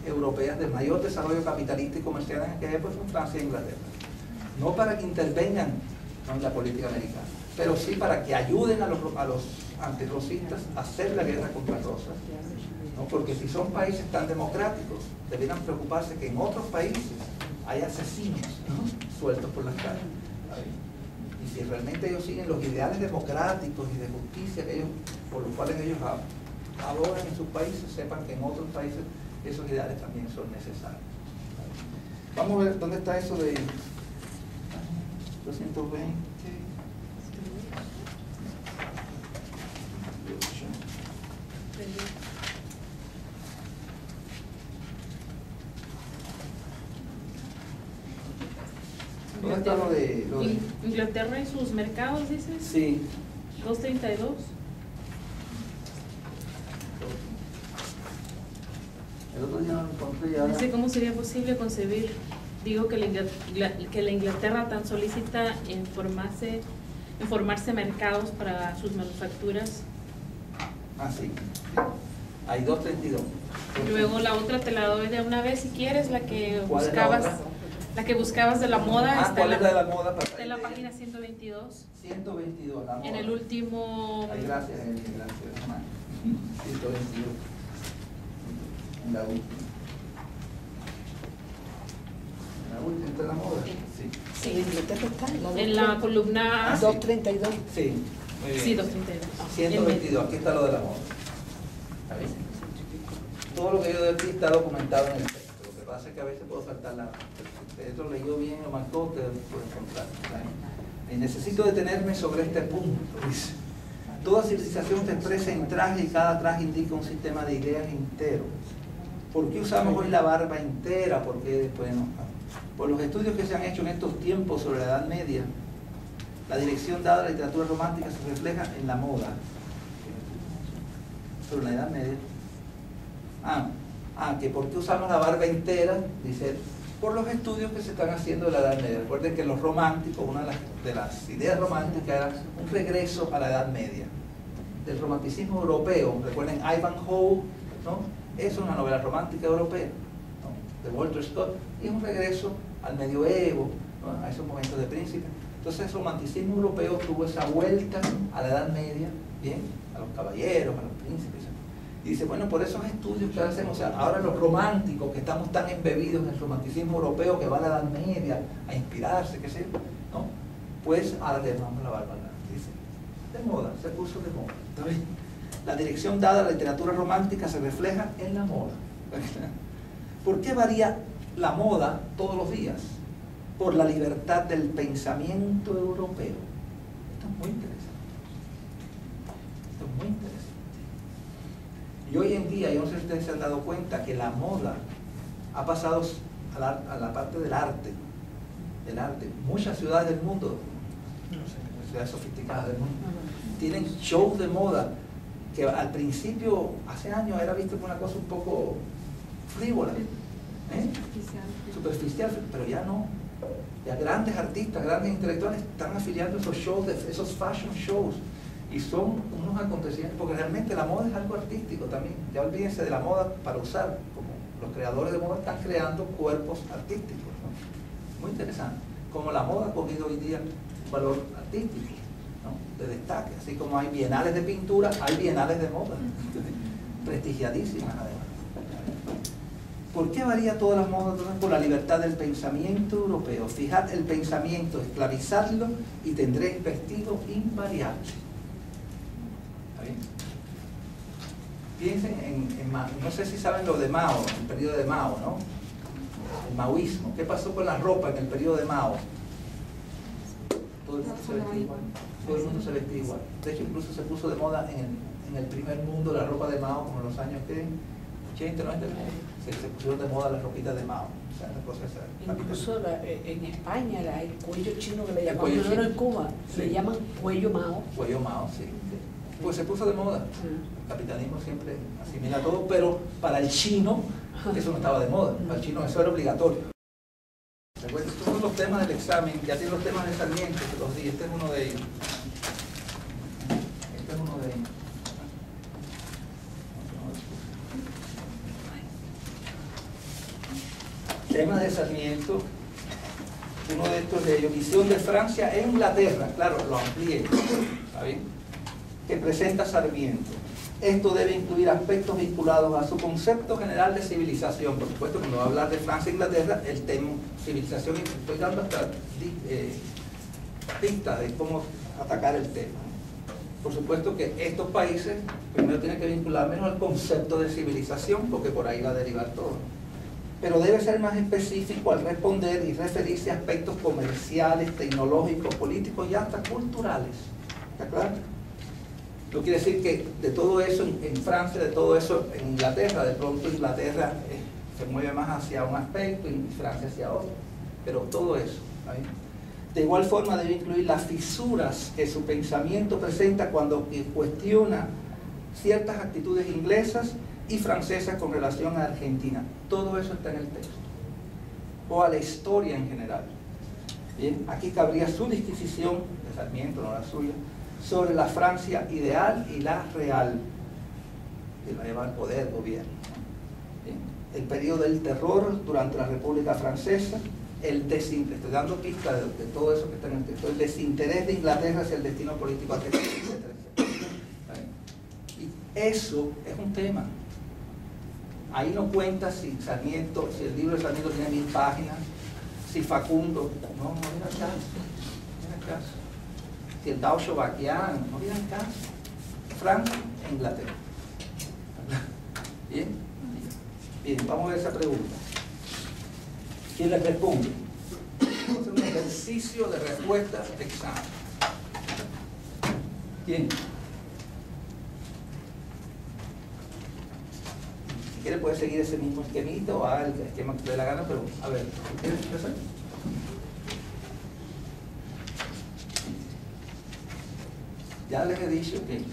europeas de mayor desarrollo capitalista y comercial en aquella época, son Francia e Inglaterra. No para que intervengan, ¿no?, en la política americana, pero sí para que ayuden a los antirrosistas a hacer la guerra contra Rosas, ¿no? Porque si son países tan democráticos, deberían preocuparse que en otros países hay asesinos, ¿no?, sueltos por las calles. Y si realmente ellos siguen los ideales democráticos y de justicia que ellos, por los cuales ellos abogan en sus países, sepan que en otros países esos ideales también son necesarios. Vamos a ver dónde está eso de 220. ¿Dónde está lo de Inglaterra y sus mercados, dices? Sí. 232. El otro día no lo encontré ya. No sé cómo sería posible concebir, digo, que la Inglaterra tan solicita en formarse mercados para sus manufacturas. Ah, sí. Hay 232. Y luego la otra te la doy de una vez si quieres, la que ¿Cuál es la buscabas. otra? La que buscabas de la moda. Está ¿cuál es la de la moda? Está en la página 122. 122, la moda. En el último. Ay, gracias, Eli, gracias. 122. En la última. En la última está la moda. Sí. En Inglaterra está. En la columna A. 232. Sí. Muy bien. Sí, 232. 122, aquí está lo de la moda. ¿Está bien? Todo lo que yo de aquí está documentado en el texto. Lo que pasa es que a veces puedo saltar la... Esto leyó bien o marcó, que puedo encontrar. Y necesito detenerme sobre este punto. Dice, toda civilización se expresa en traje y cada traje indica un sistema de ideas entero. ¿Por qué usamos hoy la barba entera? Porque, bueno, por los estudios que se han hecho en estos tiempos sobre la Edad Media, la dirección dada a la literatura romántica se refleja en la moda. Sobre la Edad Media. Que ¿por qué usamos la barba entera? Dice él, por los estudios que se están haciendo de la Edad Media. Recuerden que los románticos, una de las ideas románticas era un regreso a la Edad Media. Del romanticismo europeo, recuerden Ivanhoe, ¿no? Es una novela romántica europea, ¿no?, de Walter Scott, y es un regreso al medioevo, ¿no?, a esos momentos de príncipe. Entonces el romanticismo europeo tuvo esa vuelta a la Edad Media, bien, a los caballeros, a los príncipes. Y dice, bueno, por esos estudios que hacemos, o sea, ahora los románticos que estamos tan embebidos en el romanticismo europeo que va a la Edad Media a inspirarse, qué sé yo, ¿no?, pues ahora le llamamos la barba larga. Dice, de moda, se puso de moda. ¿Está bien? La dirección dada a la literatura romántica se refleja en la moda. ¿Por qué varía la moda todos los días? Por la libertad del pensamiento europeo. Esto es muy interesante. Esto es muy interesante. Y hoy en día, yo no sé si ustedes se han dado cuenta que la moda ha pasado a la parte del arte. Muchas ciudades del mundo, ciudades sofisticadas del mundo, tienen shows de moda que al principio, hace años, era visto como una cosa un poco frívola, superficial, pero ya no. Ya grandes artistas, grandes intelectuales están afiliando esos shows, esos fashion shows, y son unos acontecimientos, porque realmente la moda es algo artístico también. Ya olvídense de la moda para usar, como los creadores de moda están creando cuerpos artísticos, ¿no? Muy interesante, como la moda ha cogido hoy día un valor artístico, ¿no?, de destaque, así como hay bienales de pintura, hay bienales de moda, prestigiadísimas además. ¿Por qué varía toda la moda? Por la libertad del pensamiento europeo. Fijad el pensamiento, esclavizadlo y tendréis vestido invariable. ¿Está bien? Piensen en no sé si saben lo de Mao, el periodo de Mao, ¿no? El maoísmo. ¿Qué pasó con la ropa en el periodo de Mao? Todo el mundo se vestía igual. Todo el mundo se vestía igual. De hecho, incluso se puso de moda en el primer mundo la ropa de Mao, como en los años que 80, 90, se pusieron de moda las ropitas de Mao. O sea, la cosa esa, Incluso en España el cuello chino que le El llaman, cuello primero chino. en Cuba, Sí. le llaman cuello Mao. Cuello Mao, sí. Pues se puso de moda. El capitalismo siempre asimila todo, pero para el chino eso no estaba de moda. Para el chino eso era obligatorio. Recuerden, estos son los temas del examen, ya tienen los temas de Sarmiento, que los di, este es uno de ellos. Este es uno de ellos. Tema de Sarmiento, uno de estos de ellos, visión de Francia e Inglaterra, claro, lo amplié, ¿está bien? Que presenta Sarmiento. Esto debe incluir aspectos vinculados a su concepto general de civilización. Por supuesto, cuando va a hablar de Francia e Inglaterra, el tema civilización, y estoy dando hasta pistas de cómo atacar el tema. Por supuesto que estos países primero tienen que vincular menos al concepto de civilización, porque por ahí va a derivar todo. Pero debe ser más específico al responder y referirse a aspectos comerciales, tecnológicos, políticos y hasta culturales. ¿Está claro? No quiere decir que de todo eso en Francia, de todo eso en Inglaterra, de pronto Inglaterra se mueve más hacia un aspecto y Francia hacia otro. Pero todo eso, ¿está bien? De igual forma debe incluir las fisuras que su pensamiento presenta cuando cuestiona ciertas actitudes inglesas y francesas con relación a Argentina. Todo eso está en el texto. O a la historia en general. Bien, aquí cabría su disquisición, de Sarmiento, no la suya, sobre la Francia ideal y la real, que la lleva al poder, gobierno. Bien, el periodo del terror durante la República Francesa, estoy dando pistas de todo eso que está en el texto, el desinterés de Inglaterra hacia el destino político argentino, etc. Y eso es un tema. Ahí no cuenta si Sarmiento, si el libro de Sarmiento tiene 1000 páginas, si Facundo, no viene al caso. Si el Tao Shobakian, no viene al caso. Francia e Inglaterra. ¿Bien? Bien, vamos a ver esa pregunta. ¿Quién le responde? Vamos a hacer un ejercicio de respuesta de examen. ¿Quién? Si quiere puede seguir ese mismo esquemita o haga el esquema que le dé la gana, pero a ver, ¿quieres empezar? Ya les he dicho que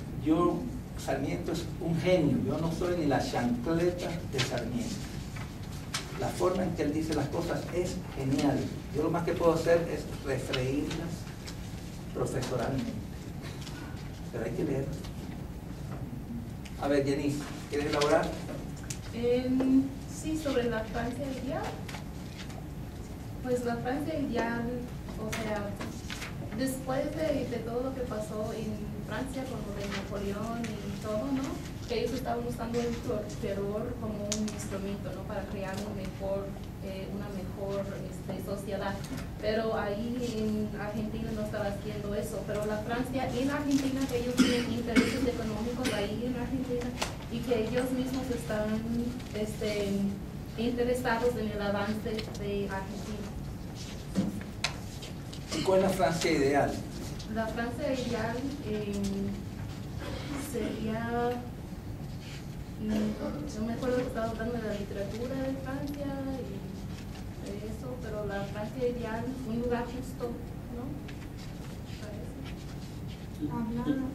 Sarmiento es un genio, yo no soy ni la chancleta de Sarmiento. La forma en que él dice las cosas es genial. Yo lo más que puedo hacer es refreírlas profesoralmente. Pero hay que leer. A ver, Jenny, ¿quieres elaborar? Sí, sobre la Francia ideal. Pues la Francia ideal, o sea, después de todo lo que pasó en Francia con lo de Napoleón y todo, ¿no? Que ellos estaban usando el terror como un instrumento, ¿no? Para crear una mejor sociedad. Pero ahí en Argentina no estaba haciendo eso. Pero la Francia en Argentina, que ellos tienen intereses económicos ahí en Argentina y que ellos mismos están interesados en el avance de Argentina. ¿Y cuál es la Francia ideal? La Francia ideal sería, yo me acuerdo que estaba hablando de la literatura de Francia y de eso, pero la Francia ideal, un lugar justo, ¿no?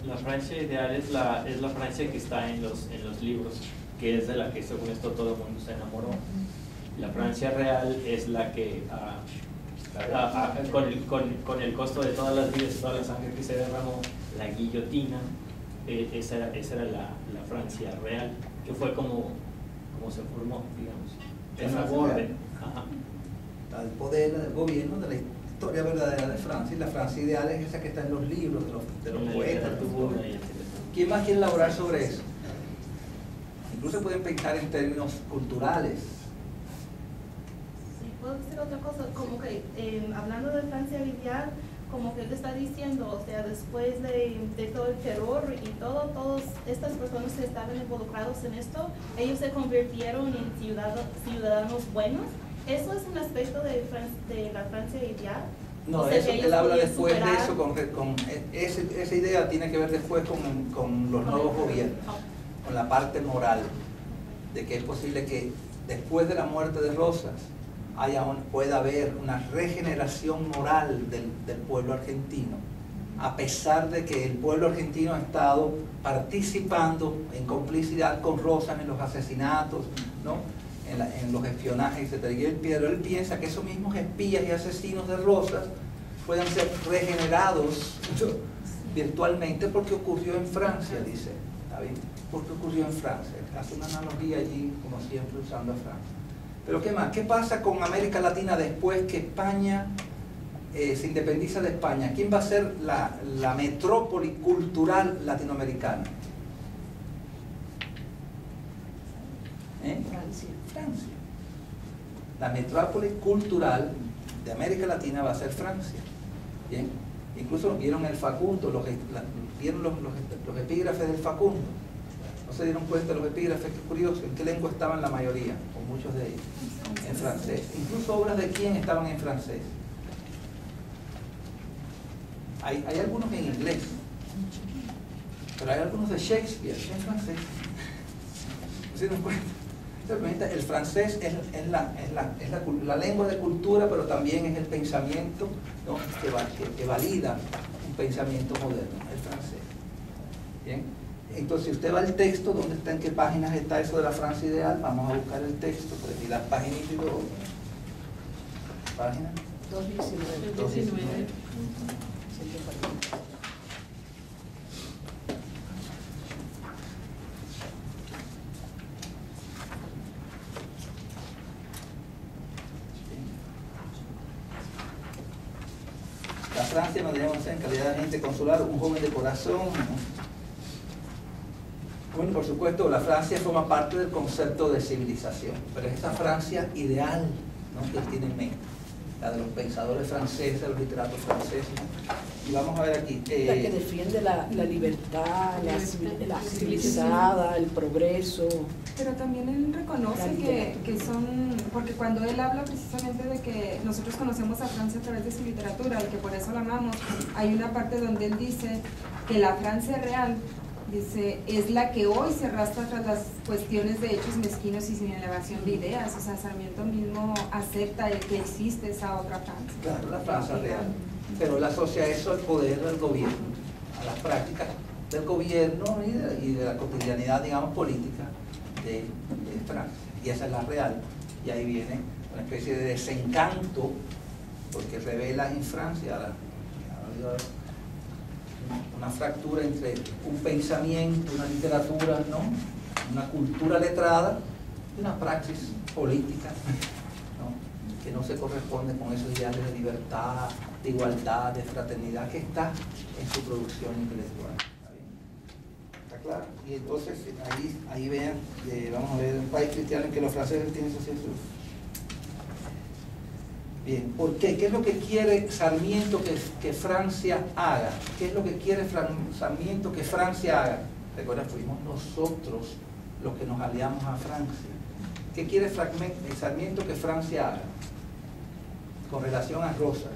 La Francia ideal es la Francia que está en los libros, que es de la que según esto todo el mundo se enamoró. La Francia real es la que con el costo de todas las vidas y toda la sangre que se derramó, la guillotina, esa era la Francia real, que fue como se formó, digamos. Esa orden. La del poder, la del gobierno, de la historia verdadera de Francia. Y la Francia ideal es esa que está en los libros de los poetas. ¿Quién más quiere elaborar sobre eso? Incluso pueden pensar en términos culturales. Puedo decir otra cosa, como que hablando de Francia ideal, como que él está diciendo, o sea, después de todo el terror y todas estas personas que estaban involucrados en esto, ellos se convirtieron en ciudadanos buenos. ¿Eso es un aspecto de la Francia ideal? No, o sea, eso él habla después superar... de eso, esa idea tiene que ver después con los nuevos gobiernos, con la parte moral. de que es posible que después de la muerte de Rosas pueda haber una regeneración moral del pueblo argentino, a pesar de que el pueblo argentino ha estado participando en complicidad con Rosas en los asesinatos, ¿no? en los espionajes, etc. Y él piensa que esos mismos espías y asesinos de Rosas puedan ser regenerados virtualmente porque ocurrió en Francia, dice. ¿Está bien? Porque ocurrió en Francia. Hace una analogía allí, como siempre, usando a Francia. Pero ¿qué más? ¿Qué pasa con América Latina después que España se independiza de España? ¿Quién va a ser la metrópoli cultural latinoamericana? Francia. La metrópoli cultural de América Latina va a ser Francia. ¿Bien? Incluso vieron el Facundo, vieron los epígrafes del Facundo. ¿No se dieron cuenta de los epígrafes? Qué curioso. ¿En qué lengua estaban la mayoría? O muchos de ellos. En francés. Incluso obras de quién estaban en francés. Hay algunos en inglés, pero hay algunos de Shakespeare en francés. ¿No se dieron cuenta? Realmente el francés es la lengua de cultura, pero también es el pensamiento, ¿no? que valida un pensamiento moderno, el francés. ¿Bien? Entonces, si usted va al texto, ¿dónde está, en qué páginas está eso de la Francia ideal? Vamos a buscar el texto, pues, y las páginas y todo. ¿Página? 219. La Francia no debemos ser en calidad de agente consular, un joven de corazón, ¿no? Bueno, por supuesto, la Francia forma parte del concepto de civilización, pero es esa Francia ideal, ¿no? que él tiene en mente, la de los pensadores franceses, los literatos franceses. Y vamos a ver aquí. La que defiende la libertad, la civilizada, el progreso. Pero también él reconoce que son, porque cuando él habla precisamente de que nosotros conocemos a Francia a través de su literatura y que por eso la amamos, hay una parte donde él dice que la Francia real, dice, es la que hoy se arrastra tras las cuestiones de hechos mezquinos y sin elevación de ideas. O sea, Sarmiento mismo acepta el que existe esa otra Francia. Claro, la Francia real. Pero él asocia eso al poder del gobierno, a las prácticas del gobierno y de la cotidianidad, digamos, política de Francia. Y esa es la real. Y ahí viene una especie de desencanto, porque revela en Francia una fractura entre un pensamiento, una literatura, ¿no? Una cultura letrada y una praxis política, ¿no? que no se corresponde con esos ideales de libertad, de igualdad, de fraternidad que está en su producción intelectual. ¿Está bien? ¿Está claro? Y entonces ahí vean, vamos a ver un país cristiano en que los franceses tienen sociedad. Bien, ¿por qué? ¿Qué es lo que quiere Sarmiento que Francia haga? ¿Qué es lo que quiere Sarmiento que Francia haga? Recuerda, fuimos nosotros los que nos aliamos a Francia. ¿Qué quiere Sarmiento que Francia haga? Con relación a Rosas.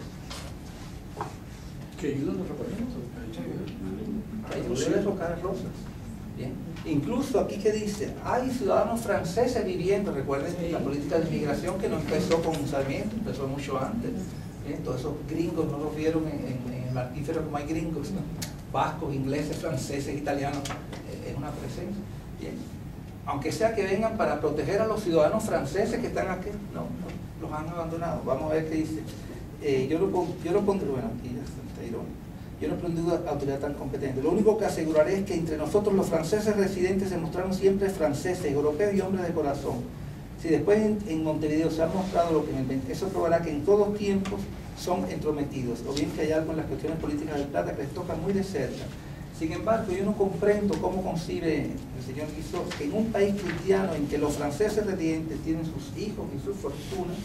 Que ayudan los repartimentos. Ayudó a derrocar a Rosas. Bien. Incluso aquí que dice, hay ciudadanos franceses viviendo, recuerden la política de inmigración que no empezó con Sarmiento, empezó mucho antes. Bien. Todos esos gringos no los vieron en el Martífero como hay gringos, ¿no? Vascos, ingleses, franceses, italianos, es una presencia. Bien. Aunque sea que vengan para proteger a los ciudadanos franceses que están aquí, no, los han abandonado. Vamos a ver qué dice. Yo lo pondré, bueno, aquí ya está irónico. Yo no he aprendido a autoridad tan competente. Lo único que aseguraré es que entre nosotros los franceses residentes se mostraron siempre franceses, europeos y hombres de corazón. Si después en Montevideo se ha mostrado lo que me inventé, eso probará que en todos tiempos son entrometidos, o bien que hay algo en las cuestiones políticas del Plata que les toca muy de cerca. Sin embargo, yo no comprendo cómo concibe el señor Guizot que en un país cristiano en que los franceses residentes tienen sus hijos y sus fortunas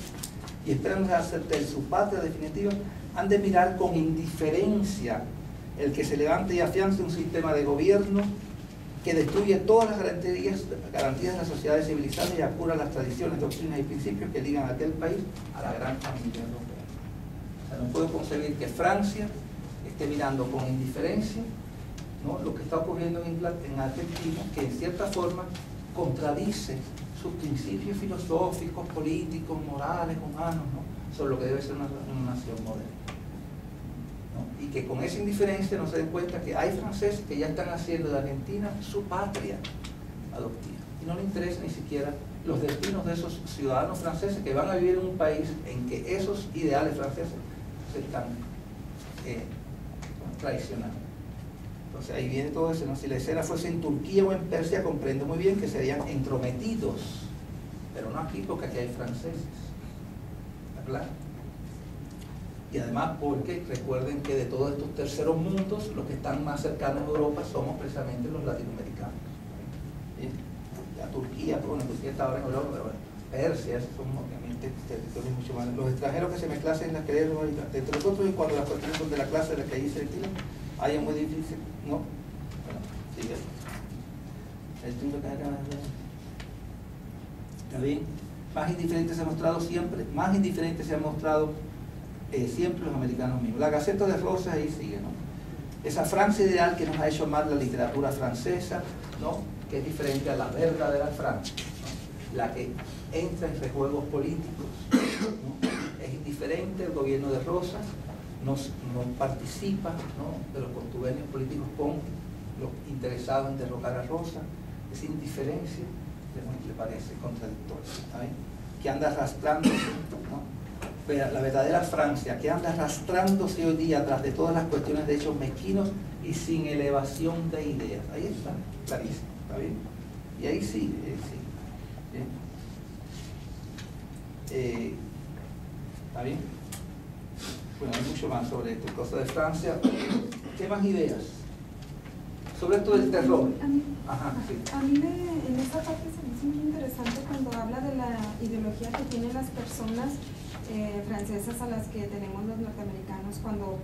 y esperan hacer de su patria definitiva, han de mirar con indiferencia el que se levante y afiance un sistema de gobierno que destruye todas las garantías de las sociedades civilizadas y apura las tradiciones, doctrinas y principios que ligan a aquel país a la gran familia europea. O sea, no puedo concebir que Francia esté mirando con indiferencia, ¿no?, lo que está ocurriendo en Argentina, que en cierta forma contradice sus principios filosóficos, políticos, morales, humanos, ¿no?, sobre lo que debe ser una nación moderna, ¿no? Y que con esa indiferencia no se den cuenta que hay franceses que ya están haciendo de Argentina su patria adoptiva y no les interesa ni siquiera los destinos de esos ciudadanos franceses que van a vivir en un país en que esos ideales franceses se están traicionando. Entonces ahí viene todo eso, ¿no? Si la escena fuese en Turquía o en Persia, comprendo muy bien que serían entrometidos, pero no aquí, porque aquí hay franceses. ¿Está claro? Y además porque recuerden que de todos estos terceros mundos, los que están más cercanos a Europa somos precisamente los latinoamericanos. ¿Sí? La Turquía, bueno, Turquía está ahora en Europa, pero bueno, Persia, esos son obviamente territorios mucho más. Los extranjeros que se me clasen en las que entre nosotros, y cuando las cuestiones son de la clase de la que ahí se destinan, ahí es muy difícil, ¿no? Bueno, sigue. El punto que acá ¿está bien? Más indiferentes se han mostrado siempre, más indiferentes se han mostrado siempre los americanos mismos. La Gaceta de Rosas ahí sigue, ¿no? Esa Francia ideal que nos ha hecho amar la literatura francesa, ¿no?, que es diferente a la verdadera Francia, ¿no?, la que entra en rejuegos políticos, ¿no?, es indiferente. El gobierno de Rosas no participa, ¿no?, de los contubernios políticos con los interesados en derrocar a Rosas. Esa indiferencia le parece contradictoria, ¿sabes? Que anda arrastrándose, ¿no?, la verdadera Francia, que anda arrastrándose hoy día tras de todas las cuestiones de hechos mezquinos y sin elevación de ideas. Ahí está, clarísimo, ¿está bien? Y ahí sí, ¿está bien? Bueno, hay mucho más sobre esto, cosas de Francia. ¿Qué más ideas? Sobre esto del terror. Ajá, sí. A mí en esta parte se me hizo muy interesante cuando habla de la ideología que tienen las personas francesas a las que tenemos los norteamericanos cuando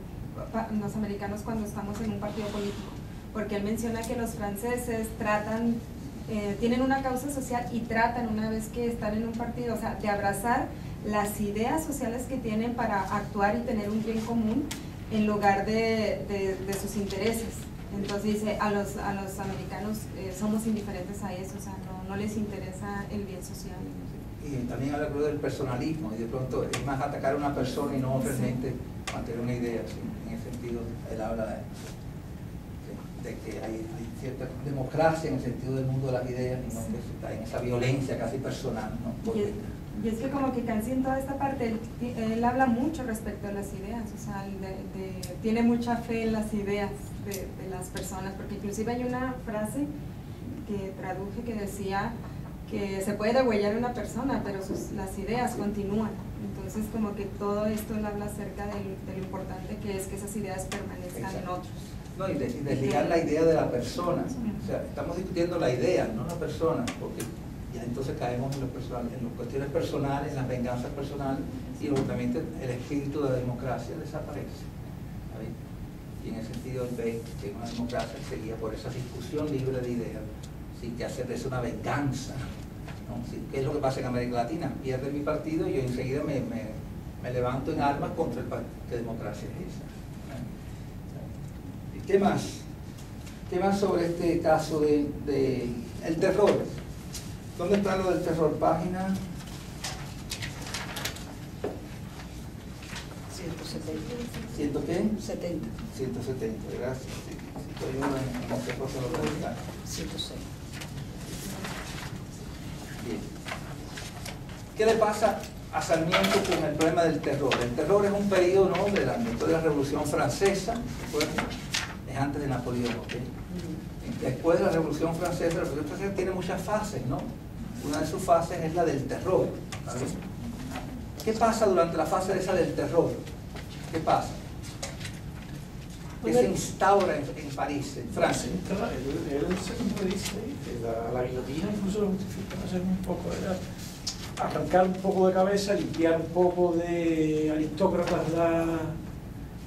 estamos en un partido político, porque él menciona que los franceses tratan, tienen una causa social y tratan, una vez que están en un partido, o sea, de abrazar las ideas sociales que tienen para actuar y tener un bien común en lugar de sus intereses. Entonces dice, a los americanos somos indiferentes a eso, o sea, no les interesa el bien social. Y también habla del personalismo, y de pronto es más atacar a una persona y no realmente mantener una idea. ¿Sí? En ese sentido, él habla de que hay cierta democracia en el sentido del mundo de las ideas, y no que está en esa violencia casi personal, ¿no? Y es que como que casi en toda esta parte él habla mucho respecto a las ideas, o sea, tiene mucha fe en las ideas de las personas, porque inclusive hay una frase que traduje que decía que se puede degüellar una persona, pero las ideas continúan. Entonces como que todo esto él habla acerca de lo importante que es que esas ideas permanezcan. Exacto. En otros. No, y desligar la idea de la persona. O sea, estamos discutiendo la idea, no la persona, porque ya entonces caemos en lo personal, en las cuestiones personales, en las venganzas personales, y obviamente el espíritu de la democracia desaparece. ¿Sabes? Y en ese sentido él ve que una democracia seguía por esa discusión libre de ideas, sin que hacer de eso una venganza, ¿no? ¿Qué es lo que pasa en América Latina? Pierde mi partido y yo enseguida me levanto en armas contra el partido. ¿Qué democracia es esa? ¿Y qué más? ¿Qué más sobre este caso de el terror? ¿Dónde está lo del terror? Página 170. ¿100 qué? 70. 170, gracias. Sí, estoy en otra cosa lo que está. 106. Bien. ¿Qué le pasa a Sarmiento con el problema del terror? El terror es un periodo, ¿no?, de la Revolución Francesa, ¿recuerdan? Es antes de Napoleón, ¿ok? Después de la Revolución Francesa, la Revolución Francesa tiene muchas fases, ¿no? Una de sus fases es la del terror, ¿sabes? ¿Qué pasa durante la fase esa del terror? ¿Qué pasa? ¿Qué se instaura en París, en Francia? Él siempre dice que la guillotina incluso lo justifica, hacer un poco, arrancar un poco de cabeza, limpiar un poco de aristócratas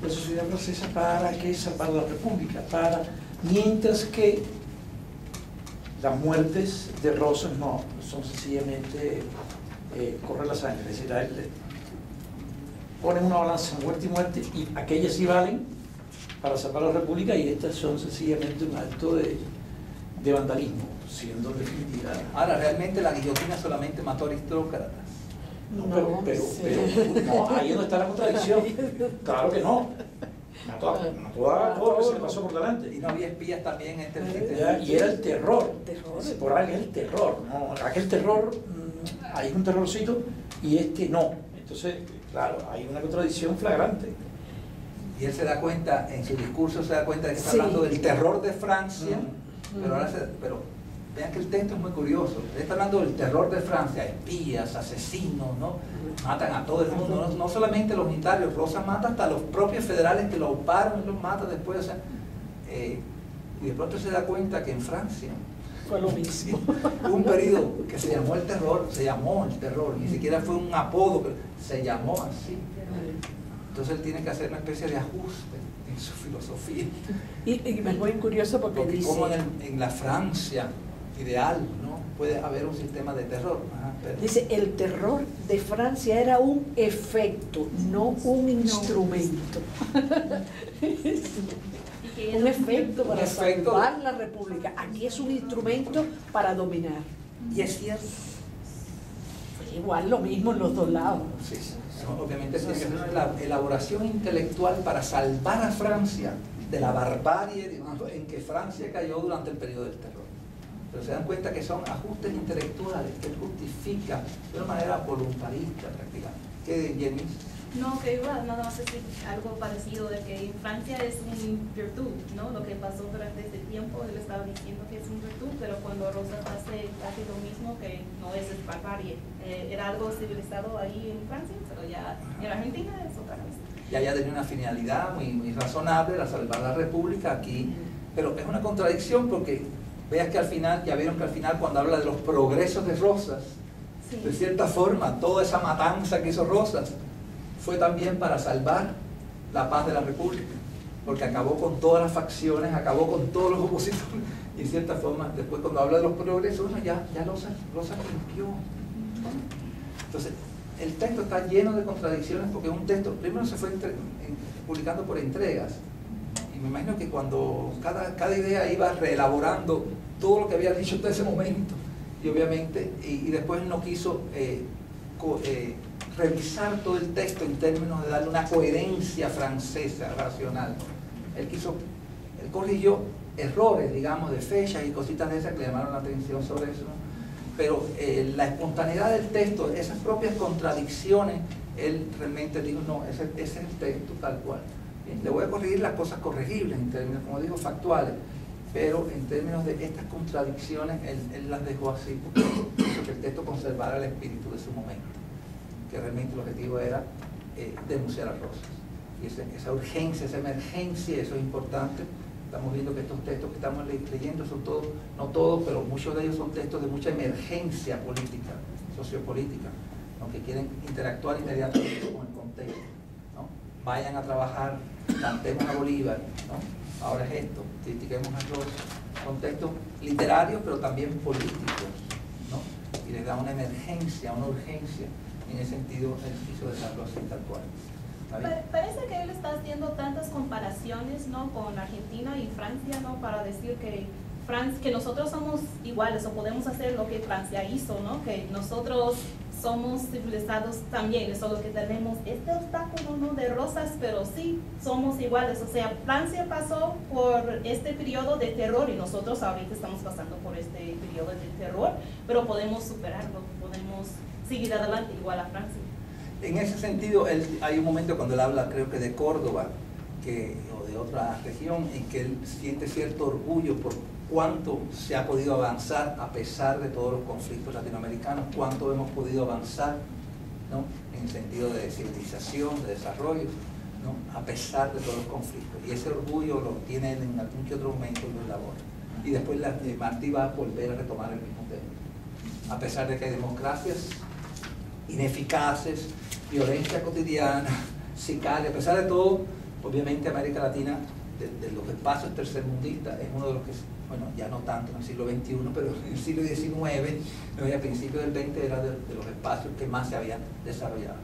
la sociedad francesa para que salvar la república, mientras que las muertes de Rosas no son sencillamente correr la sangre, es decir, a él ponen una balanza muerte y muerte, y aquellas sí valen para salvar la república y estas son sencillamente un acto de de vandalismo, siendo defendida. Ahora, realmente la guillotina solamente mató aristócratas. No, No, pero sí. no, ahí es donde está la contradicción. Claro que no. Mató a todo lo que se le pasó por delante. Y no había espías también en Y era el terror. Terror. Por ahí es el terror. ¿No? Aquel terror, hay un terrorcito y este no. Entonces, claro, hay una contradicción flagrante. Y él se da cuenta, en su discurso se da cuenta de que está Sí. hablando del terror de Francia, pero vean que el texto es muy curioso. Él está hablando del terror de Francia, espías, asesinos, ¿no? Matan a todo el mundo, no solamente los unitarios, Rosas mata hasta los propios federales que lo ocuparon, los mata después, o sea, y de pronto se da cuenta que en Francia Fue lo mismo. hubo un periodo que se llamó el terror, ni siquiera fue un apodo, se llamó así. Entonces él tiene que hacer una especie de ajuste en su filosofía. Y me es muy curioso porque dice... como en la Francia ideal, ¿no? Puede haber un sistema de terror. Dice, el terror de Francia era un efecto, no un instrumento. Un efecto para salvar la república. Aquí es un instrumento para dominar. Y es cierto. Igual lo mismo en los dos lados. Sí, sí. Obviamente tiene que ser una elaboración intelectual para salvar a Francia de la barbarie, digamos, en que Francia cayó durante el periodo del terror. Pero se dan cuenta que son ajustes intelectuales que él justifica de una manera voluntarista prácticamente. ¿Qué, Jenny? No, que iba nada más a decir algo parecido, de que en Francia es una virtud, ¿no? Lo que pasó durante ese tiempo, él estaba diciendo que es una virtud, pero cuando Rosas hace casi lo mismo, que no es barbarie. Era algo civilizado ahí en Francia, pero ya en Argentina es otra cosa. Ya tenía una finalidad muy razonable, era salvar la república aquí, pero es una contradicción porque veas que al final, ya vieron que al final cuando habla de los progresos de Rosas, Sí. de cierta forma, toda esa matanza que hizo Rosas fue también para salvar la paz de la república, porque acabó con todas las facciones, acabó con todos los opositores, y en cierta forma, después cuando habla de los progresos, bueno, ya Rosas limpió. Entonces, el texto está lleno de contradicciones porque es un texto, primero se fue publicando por entregas, y me imagino que cuando cada idea iba reelaborando todo lo que había dicho hasta ese momento, y obviamente, y después no quiso revisar todo el texto en términos de darle una coherencia francesa, racional. Él corrigió errores, digamos, de fechas y cositas de esas que le llamaron la atención sobre eso, ¿no? Pero la espontaneidad del texto, esas propias contradicciones, él realmente dijo, no, ese es el texto tal cual. Bien, le voy a corregir las cosas corregibles en términos, como digo, factuales, pero en términos de estas contradicciones, él las dejó así, porque hizo que el texto conservara el espíritu de su momento, que realmente el objetivo era denunciar a Rosas. Y esa urgencia, esa emergencia, eso es importante. Estamos viendo que estos textos que estamos leyendo son todos, no todos, pero muchos de ellos son textos de mucha emergencia política, sociopolítica, ¿no? Que quieren interactuar inmediatamente con el contexto, ¿no? Vayan a trabajar, cantemos a Bolívar, ¿no? Ahora es esto, critiquemos a Rosas. Son textos literarios, pero también políticos, ¿no? Y les da una emergencia, una urgencia. En ese sentido, él quiso dejarlo así tal cual. Parece que él está haciendo tantas comparaciones, ¿no? Con Argentina y Francia, ¿no? Para decir que nosotros somos iguales o podemos hacer lo que Francia hizo, ¿no? Que nosotros somos civilizados también, solo que tenemos este obstáculo, ¿no? De Rosas, pero sí somos iguales. O sea, Francia pasó por este periodo de terror y nosotros ahorita estamos pasando por este periodo de terror, pero podemos superarlo, podemos seguir adelante igual a Francia. En ese sentido, hay un momento cuando él habla, creo que de Córdoba, o de otra región, en que él siente cierto orgullo por cuánto se ha podido avanzar a pesar de todos los conflictos latinoamericanos, cuánto hemos podido avanzar, ¿no? En el sentido de civilización, de desarrollo, ¿no? A pesar de todos los conflictos. Y ese orgullo lo tiene él en algún que otro momento y lo elabora. Y después Martí va a volver a retomar el mismo tema. A pesar de que hay democracias ineficaces, violencia cotidiana, sicaria, a pesar de todo, obviamente América Latina, de los espacios tercermundistas, es uno de los que, bueno, ya no tanto en el siglo XXI, pero en el siglo XIX, a principios del XX, era de los espacios que más se habían desarrollado.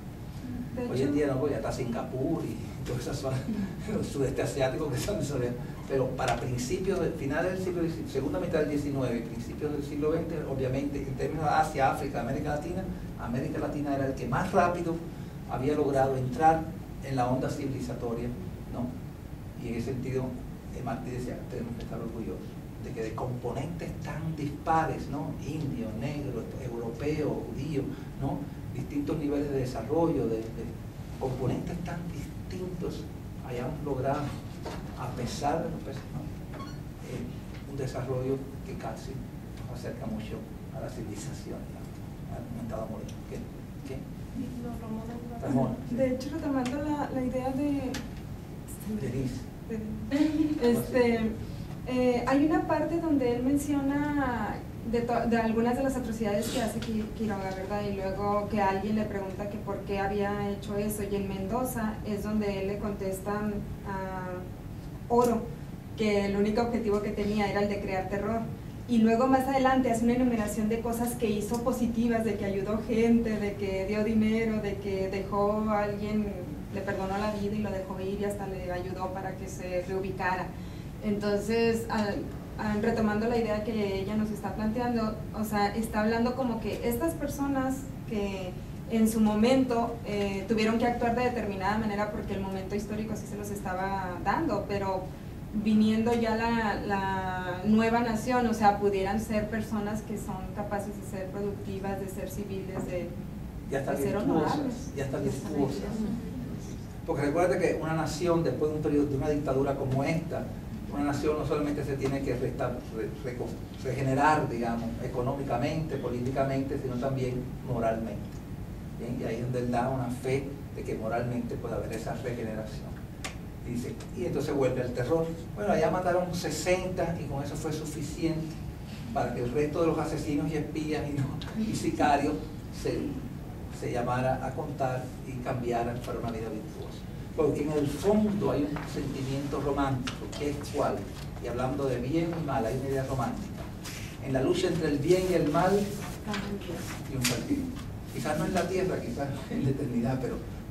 De Hoy en hecho, día no, pues ya está Singapur y todas esas zonas del sudeste asiático que son desarrolladas. Pero para principios, finales del siglo XIX, segunda mitad del XIX, principios del siglo XX, obviamente en términos de Asia, África, América Latina era el que más rápido había logrado entrar en la onda civilizatoria, ¿no? Y en ese sentido, Martí decía, tenemos que estar orgullosos de que de componentes tan dispares, ¿no? Indio, negro, europeo, judío, ¿no? Distintos niveles de desarrollo, de componentes tan distintos, hayamos logrado, a pesar de los pesos, ¿no? Un desarrollo que casi nos acerca mucho a la civilización, ¿no? Ha comentado Moreno. ¿Qué? Ramón, sí. de hecho, retomando la idea de... Denise. Hay una parte donde él menciona de algunas de las atrocidades que hace Quiroga, ¿verdad? Y luego que alguien le pregunta que por qué había hecho eso, y en Mendoza es donde él le contesta a Oro que el único objetivo que tenía era el de crear terror. Y luego más adelante hace una enumeración de cosas que hizo positivas, de que ayudó gente, de que dio dinero, de que dejó a alguien, le perdonó la vida y lo dejó ir y hasta le ayudó para que se reubicara. Entonces, retomando la idea que ella nos está planteando, o sea, está hablando como que estas personas que en su momento tuvieron que actuar de determinada manera porque el momento histórico así se los estaba dando, pero viniendo ya la nueva nación, o sea, pudieran ser personas que son capaces de ser productivas, de ser civiles, de ser honorables. Ya está virtuosa. Porque recuerda que una nación, después de un periodo de una dictadura como esta, una nación no solamente se tiene que regenerar, digamos, económicamente, políticamente, sino también moralmente. ¿Bien? Y ahí es donde él da una fe de que moralmente puede haber esa regeneración. Dice, y entonces vuelve al terror. Bueno, allá mataron 60 y con eso fue suficiente para que el resto de los asesinos y espías y sicarios se llamara a contar y cambiaran para una vida virtuosa. Porque en el fondo hay un sentimiento romántico, que es cuál, y hablando de bien y mal, hay una idea romántica. En la lucha entre el bien y el mal, y un partido. Quizás no en la tierra, quizás en la eternidad,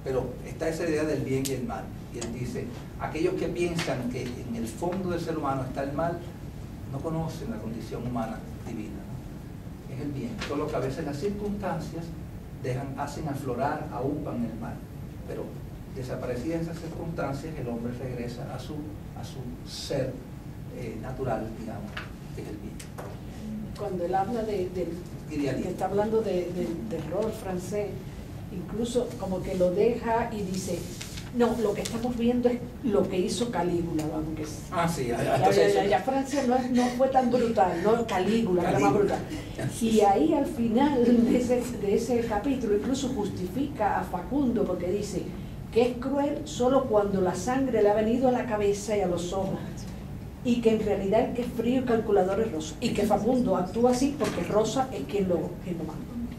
pero está esa idea del bien y el mal. Y él dice, aquellos que piensan que en el fondo del ser humano está el mal, no conocen la condición humana divina, ¿no? Es el bien, solo que a veces las circunstancias hacen aflorar, aúpan el mal, pero desaparecidas esas circunstancias, el hombre regresa a su ser natural, digamos, que es el bien. Cuando él habla que está hablando del terror francés, incluso como que lo deja y dice, no, lo que estamos viendo es lo que hizo Calígula, vamos, que sí, ya Francia no fue tan brutal, no, Calígula era más brutal. Y ahí al final de ese capítulo incluso justifica a Facundo porque dice que es cruel solo cuando la sangre le ha venido a la cabeza y a los ojos, y que en realidad el que es frío y calculador es Rosa, y que Facundo actúa así porque Rosa es quien lo manda.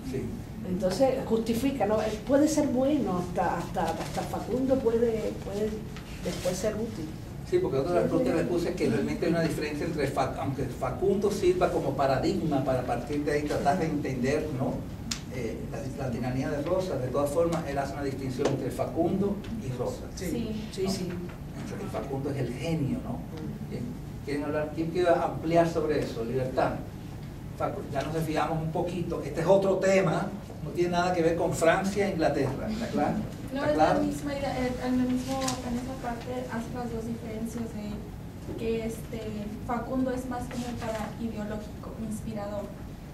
Sí. Entonces justifica, ¿no? Puede ser bueno, hasta Facundo puede después ser útil. Sí, porque otra de las preguntas le puse es que realmente hay una diferencia entre, aunque Facundo sirva como paradigma para partir de ahí tratar de entender, ¿no? La tiranía de Rosa, de todas formas él hace una distinción entre Facundo y Rosa. Sí. El Facundo es el genio, ¿no? Bien. ¿Quieren hablar? ¿Quién quiere ampliar sobre eso? Libertad. Ya nos desviamos un poquito. Este es otro tema, no tiene nada que ver con Francia e Inglaterra, ¿está claro? No, ¿Está es claro? claro? En esa parte hace las dos diferencias de que Facundo es más como para ideológico, inspirador,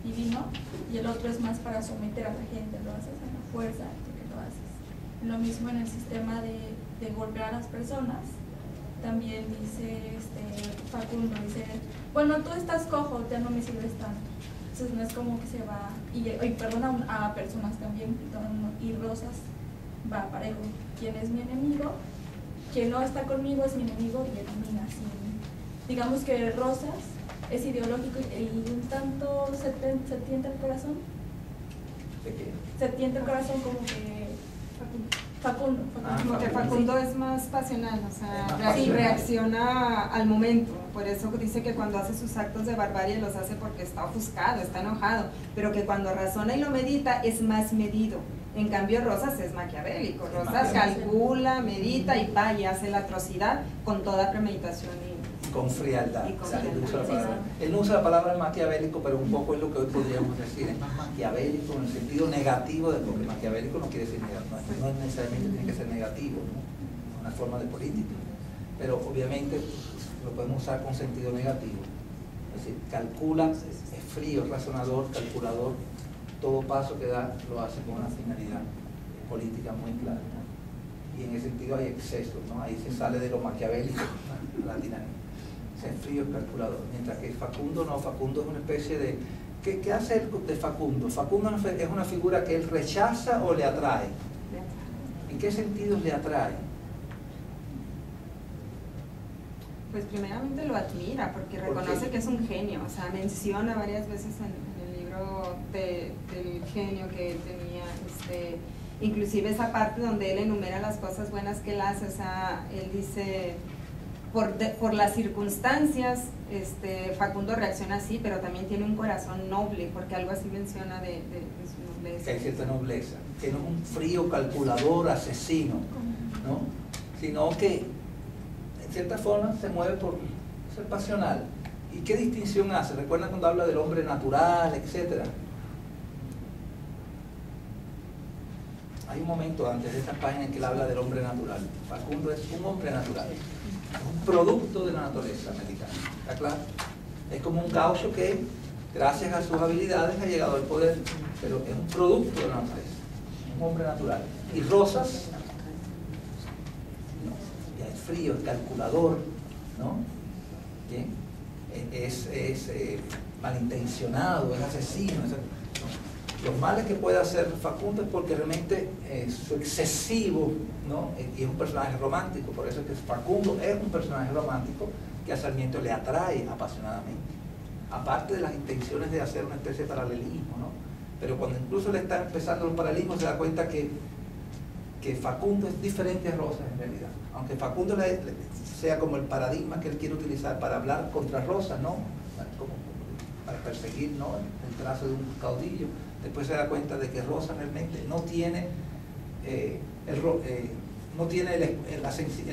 divino, y el otro es más para someter a la gente, lo haces a la fuerza, porque lo haces. Lo mismo en el sistema de golpear a las personas, también dice Facundo, dice, bueno, tú estás cojo, ya no me sirves tanto. Entonces no es como que se va, y perdona a personas también, y Rosas va parejo. Quien es mi enemigo, quien no está conmigo es mi enemigo y elimina. Así. Digamos que Rosas es ideológico y un tanto se tienta el corazón. ¿De qué? Se tienta el corazón como que Facundo. Como que Facundo es más pasional, o sea, pasional. reacciona al momento. Por eso dice que cuando hace sus actos de barbarie los hace porque está ofuscado, está enojado, pero que cuando razona y lo medita es más medido. En cambio, Rosas es maquiavélico. Rosas calcula, medita y va y hace la atrocidad con toda premeditación y con frialdad. Y con O sea, frialdad. él no usa la palabra maquiavélico, pero un poco es lo que hoy podríamos decir. Es más maquiavélico en el sentido negativo, porque maquiavélico no quiere decir negativo, no necesariamente tiene que ser negativo, ¿no? Es una forma de política. Pero obviamente lo podemos usar con sentido negativo. Es decir, calcula, es frío, es razonador, calculador. Todo paso que da lo hace con una finalidad política muy clara, ¿no? Y en ese sentido hay excesos, ¿no? Ahí se sale de lo maquiavélico, la dinámica. Es frío, es calculador. Mientras que Facundo no, Facundo es una especie de... ¿Qué hace él de Facundo? Facundo es una figura que él rechaza o le atrae. ¿En qué sentido le atrae? Pues primeramente lo admira porque reconoce que es un genio, o sea, menciona varias veces en el libro del genio que él tenía, inclusive esa parte donde él enumera las cosas buenas que él hace, o sea, él dice, por las circunstancias, Facundo reacciona así, pero también tiene un corazón noble, porque algo así menciona de su nobleza. Que hay cierta nobleza, que no es un frío calculador, asesino, ¿no? Sino que en cierta forma se mueve por ser pasional. ¿Y qué distinción hace? ¿Recuerdan cuando habla del hombre natural, etcétera? Hay un momento antes de esta página en que él habla del hombre natural. Facundo es un hombre natural, es un producto de la naturaleza americana, ¿está claro? Es como un gaucho que, gracias a sus habilidades, ha llegado al poder, pero es un producto de la naturaleza, un hombre natural. Y Rosas, frío, es calculador, ¿no? ¿Bien? Es malintencionado, es asesino, ¿no? Los males que puede hacer Facundo es porque realmente su excesivo, ¿no? Y es un personaje romántico, por eso es que Facundo es un personaje romántico que a Sarmiento le atrae apasionadamente, aparte de las intenciones de hacer una especie de paralelismo, ¿no? Pero cuando incluso le está empezando los paralelismos se da cuenta que Facundo es diferente a Rosas en realidad. Aunque Facundo sea como el paradigma que él quiere utilizar para hablar contra Rosas, ¿no? Como para perseguir, ¿no? El trazo de un caudillo, después se da cuenta de que Rosas realmente no tiene el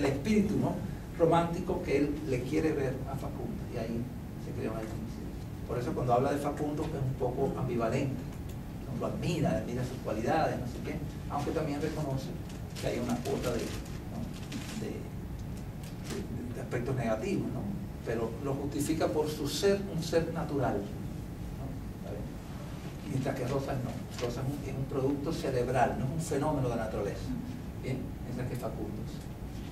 espíritu, ¿no? Romántico que él le quiere ver a Facundo, y ahí se crea una distinción. Por eso cuando habla de Facundo es un poco ambivalente, ¿no? Lo admira sus cualidades, no sé qué, aunque también reconoce que hay una cuota de aspectos negativos, ¿no? Pero lo justifica por su ser, un ser natural, ¿no? Mientras que Rosas no. Rosas es un producto cerebral, no es un fenómeno de la naturaleza, ¿bien? Mientras que Facundo.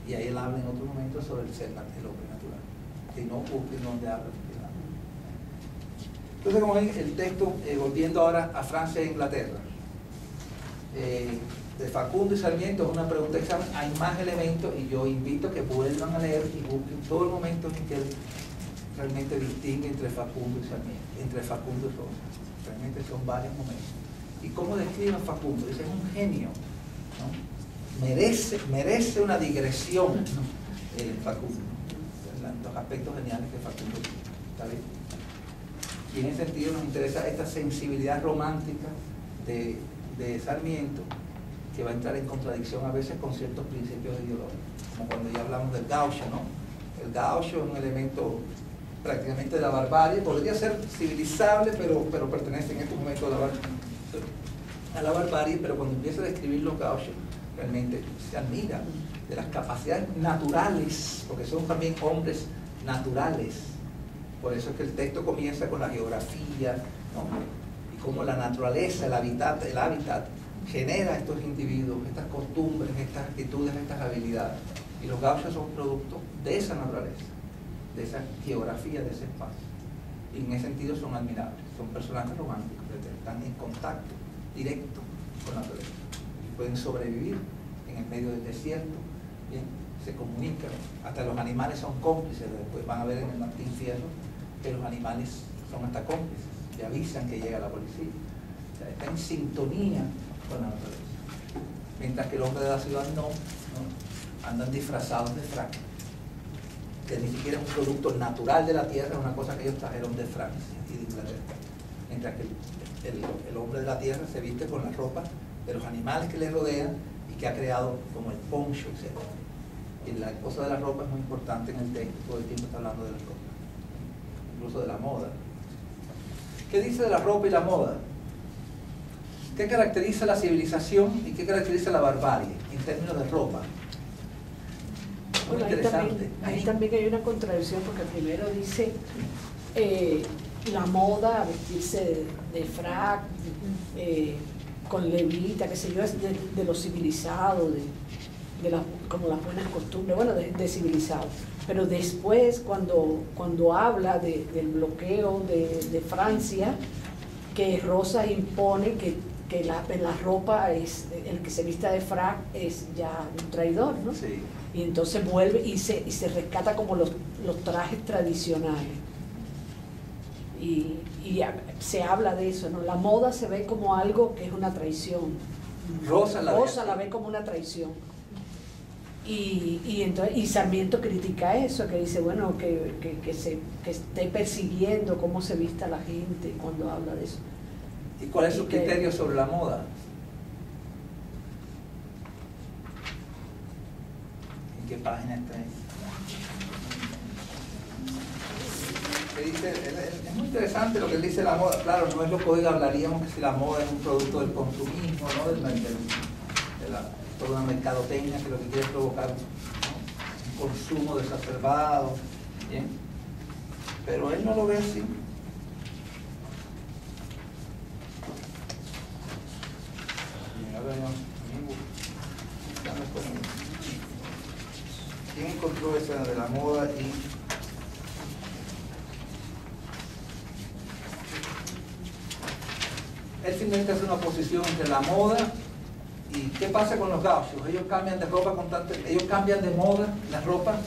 Y ahí él habla en otro momento sobre el ser, el hombre natural, que no busque donde habla. Entonces, como ven, el texto, volviendo ahora a Francia e Inglaterra, de Facundo y Sarmiento es una pregunta de examen. Hay más elementos y yo invito a que vuelvan a leer y busquen todos los momentos en que él realmente distingue entre Facundo y Sarmiento, entre Facundo y Rosas. Realmente son varios momentos. ¿Y cómo describe a Facundo? Dice, es un genio, ¿no? Merece una digresión, ¿no? Facundo, ¿no? Los aspectos geniales que Facundo tiene. ¿Está bien? Y en ese sentido nos interesa esta sensibilidad romántica de Sarmiento, que va a entrar en contradicción a veces con ciertos principios ideológicos, como cuando ya hablamos del gaucho, ¿no? El gaucho es un elemento prácticamente de la barbarie, podría ser civilizable, pero pertenece en este momento a la barbarie, pero cuando empieza a describir los gauchos, realmente se admira de las capacidades naturales, porque son también hombres naturales. Por eso es que el texto comienza con la geografía, ¿no? Y cómo la naturaleza, el hábitat genera estos individuos, estas costumbres, estas actitudes, estas habilidades. Y los gauchos son producto de esa naturaleza, de esa geografía, de ese espacio. Y en ese sentido son admirables, son personajes románticos, que están en contacto directo con la naturaleza. Y pueden sobrevivir en el medio del desierto, ¿bien? Se comunican, hasta los animales son cómplices. Después van a ver en el Martín Fierro que los animales son hasta cómplices, le avisan que llega la policía. O sea, está en sintonía con la naturaleza. Mientras que el hombre de la ciudad no andan disfrazados de frac, que ni siquiera es un producto natural de la tierra, es una cosa que ellos trajeron de Francia y de Inglaterra. Mientras que el hombre de la tierra se viste con la ropa de los animales que le rodean y que ha creado como el poncho, etc. Y la cosa de la ropa es muy importante en el texto, todo el tiempo está hablando de la ropa, incluso de la moda. ¿Qué dice de la ropa y la moda? ¿Qué caracteriza la civilización y qué caracteriza la barbarie en términos de ropa? Muy Bueno, interesante. ahí también hay una contradicción, porque primero dice la moda, vestirse de frac, con levita, qué sé yo, es de lo civilizado, como las buenas costumbres, bueno, de civilizado. Pero después, cuando habla del bloqueo de Francia, que Rosas impone que la ropa, el que se vista de frac es ya un traidor, ¿no? Sí. Y entonces vuelve y se rescata como los trajes tradicionales. Y se habla de eso, ¿no? La moda se ve como algo que es una traición. Rosa la ve como una traición. Y Sarmiento critica eso, que dice, bueno, que esté persiguiendo cómo se vista la gente cuando habla de eso. ¿Y cuál es su criterio sobre la moda? ¿En qué página está ahí? Dice, es muy interesante lo que él dice de la moda. Claro, no es lo que hoy hablaríamos que si la moda es un producto del consumismo, ¿no? De toda una mercadotecnia que lo que quiere es provocar, ¿no? Un consumo desacerbado, ¿bien? Pero él no lo ve así. ¿Quién encontró esa de la moda y él finalmente hace una oposición entre la moda y qué pasa con los gauchos? ¿Ellos cambian de ropa constantemente? ¿Ellos cambian de moda la ropa?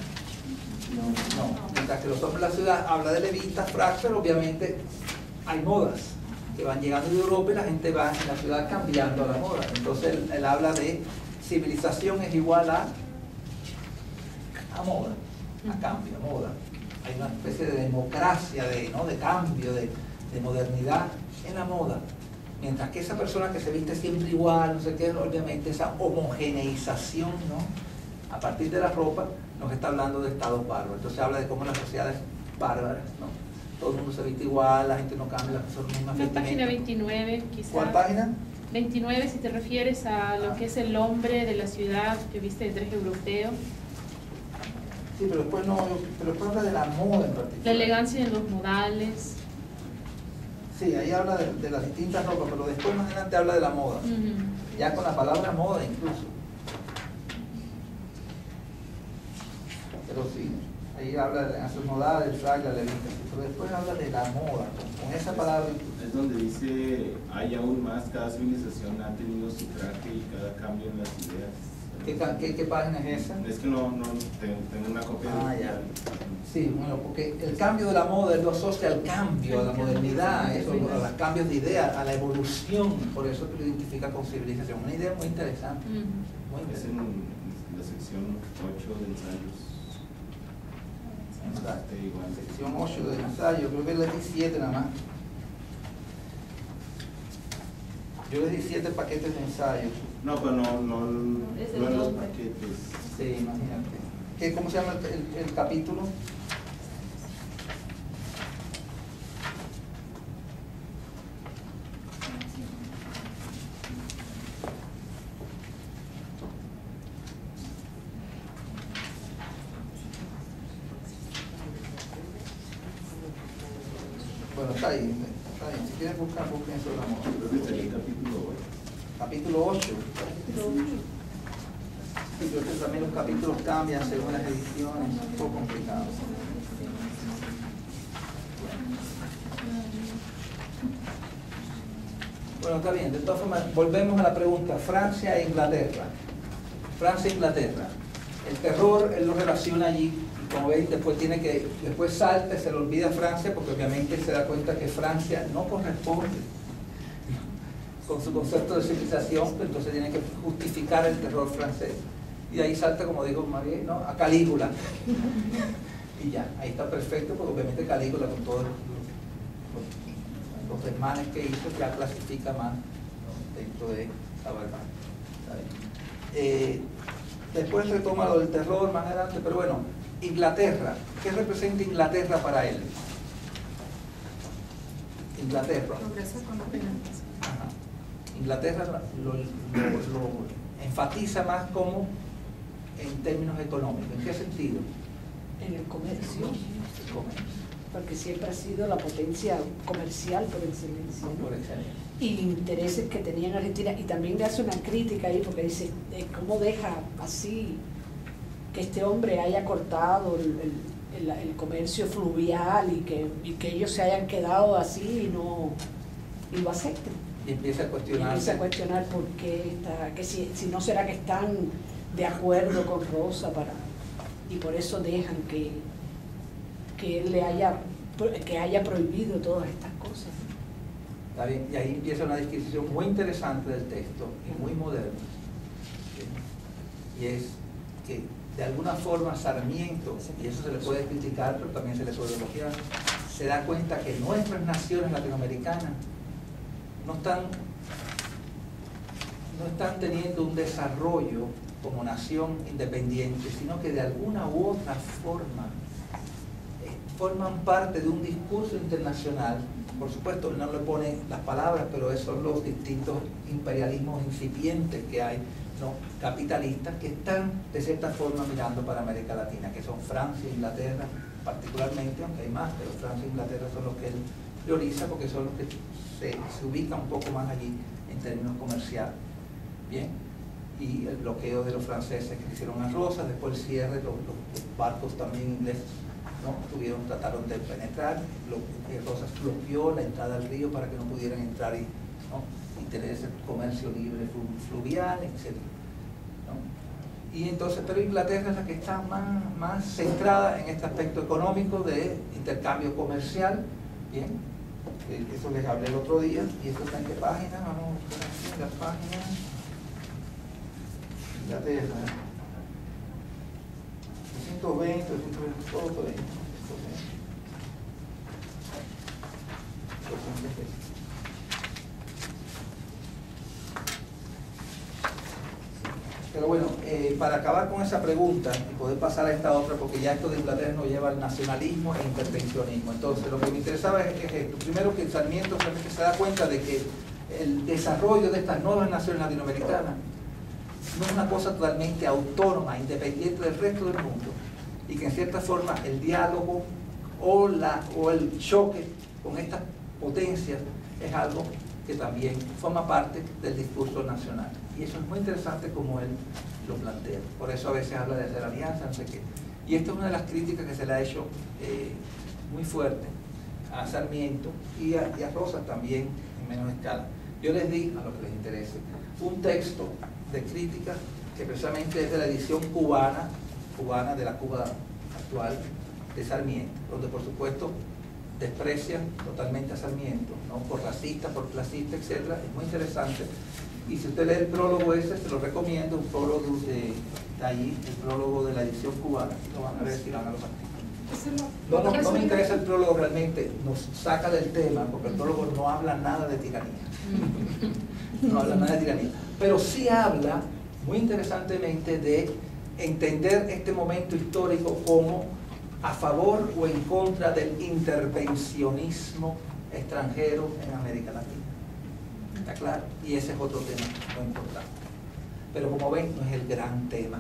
No. Mientras que los hombres de la ciudad habla de levitas, frac, pero obviamente hay modas que van llegando de Europa y la gente va en la ciudad cambiando a la moda. Entonces él habla de civilización es igual a moda, a cambio, a moda. Hay una especie de democracia, de cambio, de modernidad en la moda. Mientras que esa persona que se viste siempre igual, no sé qué, obviamente esa homogeneización, ¿no? A partir de la ropa nos está hablando de estados bárbaros. Entonces habla de cómo las sociedades bárbaras, ¿no? Todo el mundo se viste igual, la gente no cambia, las personas mismas. La página 29, quizás. ¿Cuál página? 29, si te refieres a lo que es el hombre de la ciudad que viste de traje europeo. Sí, pero después habla de la moda en particular. La elegancia en los modales. Sí, ahí habla de las distintas ropas, pero después más adelante habla de la moda. Ya con la palabra moda incluso. Pero sí, ahí habla de las modas, del frac, la levita, pero después habla de la moda, con esa palabra. Es donde dice, hay aún más, cada civilización ha tenido su traje y cada cambio en las ideas. ¿Qué página es esa? Es que no tengo una copia de... Ya. Sí, bueno, porque el cambio de la moda lo asocia al cambio, a la modernidad, a los cambios de idea, a la evolución, por eso que lo identifica con civilización. Una idea muy interesante. Muy Es interesante. en la sección 8 de ensayos. Igual. Sección 8 del ensayo, creo que le di 7 nada más. Yo le di 7 paquetes de ensayos. No, pero no Es el en los nombre. paquetes. Sí, imagínate. ¿Cómo se llama el capítulo? Bueno, está ahí. Si quieren buscar, busquen sobre la moda. Creo que sería el capítulo 8. Capítulo 8. Sí, creo que también los capítulos cambian según las ediciones, es un poco complicado. Bueno, está bien, de todas formas, volvemos a la pregunta, Francia e Inglaterra. Francia e Inglaterra. El terror, él lo relaciona allí, y como veis, después salta y se le olvida Francia, porque obviamente se da cuenta que Francia no corresponde con su concepto de civilización, pero entonces tiene que justificar el terror francés. Y ahí salta, como dijo María, ¿no? A Calígula. Y ya, ahí está perfecto, porque obviamente Calígula con todos los desmanes que hizo ya clasifica más, ¿no? Dentro de abarcar. ¿Está bien? Después retoma lo del terror más adelante, pero bueno, Inglaterra, ¿qué representa Inglaterra para él? Inglaterra. Progreso económico. Ajá. Inglaterra lo enfatiza más como en términos económicos. ¿En qué sentido? En el comercio, El comercio. porque siempre ha sido la potencia comercial por excelencia, ¿no? Por excelencia. Y intereses que tenía en Argentina, y también le hace una crítica ahí porque dice, ¿cómo deja así que este hombre haya cortado el comercio fluvial y que ellos se hayan quedado así y lo acepten? Y empieza a Y cuestionar. empieza a cuestionar por qué que si no será que están de acuerdo con Rosa y por eso dejan que él que haya prohibido todas estas cosas. ¿Está bien? Y ahí empieza una descripción muy interesante del texto y muy moderna. ¿Sí? Y es que de alguna forma Sarmiento, y eso se le puede criticar, pero también se le puede elogiar, se da cuenta que nuestras naciones latinoamericanas no están teniendo un desarrollo como nación independiente, sino que de alguna u otra forma forman parte de un discurso internacional. Por supuesto, no le pone las palabras, pero esos son los distintos imperialismos incipientes que hay, ¿no? Capitalistas, que están de cierta forma mirando para América Latina, que son Francia e Inglaterra particularmente, aunque hay más, pero Francia e Inglaterra son los que él prioriza porque son los que se ubican un poco más allí en términos comerciales. Bien, y el bloqueo de los franceses que hicieron a Rosas, después el cierre, los barcos también ingleses, ¿no? Trataron de penetrar, Rosas bloqueó la entrada al río para que no pudieran entrar y tener ese comercio libre fluvial, etc. ¿no? Y entonces, pero Inglaterra es la que está más centrada en este aspecto económico de intercambio comercial. Bien, eso les hablé el otro día, y esto está en qué página, vamos a buscar aquí en la página. Inglaterra, 220, todo esto. Pero bueno, para acabar con esa pregunta y poder pasar a esta otra, porque ya esto de Inglaterra nos lleva al nacionalismo e intervencionismo. Entonces, lo que me interesaba es esto. Primero, que Sarmiento realmente se da cuenta de que el desarrollo de estas nuevas naciones latinoamericanas no es una cosa totalmente autónoma, independiente del resto del mundo, y que en cierta forma el diálogo o el choque con estas potencias es algo que también forma parte del discurso nacional. Y eso es muy interesante como él lo plantea. Por eso a veces habla de hacer alianzas, no sé qué. Y esta es una de las críticas que se le ha hecho muy fuerte a Sarmiento y a Rosas también en menos escala. Yo les di, a los que les interese, un texto de crítica que precisamente es de la edición cubana de la Cuba actual de Sarmiento, donde por supuesto desprecian totalmente a Sarmiento, ¿no? Por racista, por clasista, etc. Es muy interesante. Y si usted lee el prólogo ese, se lo recomiendo, un prólogo de ahí, el prólogo de la edición cubana, lo van a ver si van a los artículos. No me interesa el prólogo realmente, nos saca del tema, porque el prólogo no habla nada de tiranía. No habla nada de tiranía. Pero sí habla, muy interesantemente, de entender este momento histórico como a favor o en contra del intervencionismo extranjero en América Latina. ¿Está claro? Y ese es otro tema muy importante. Pero como ven, no es el gran tema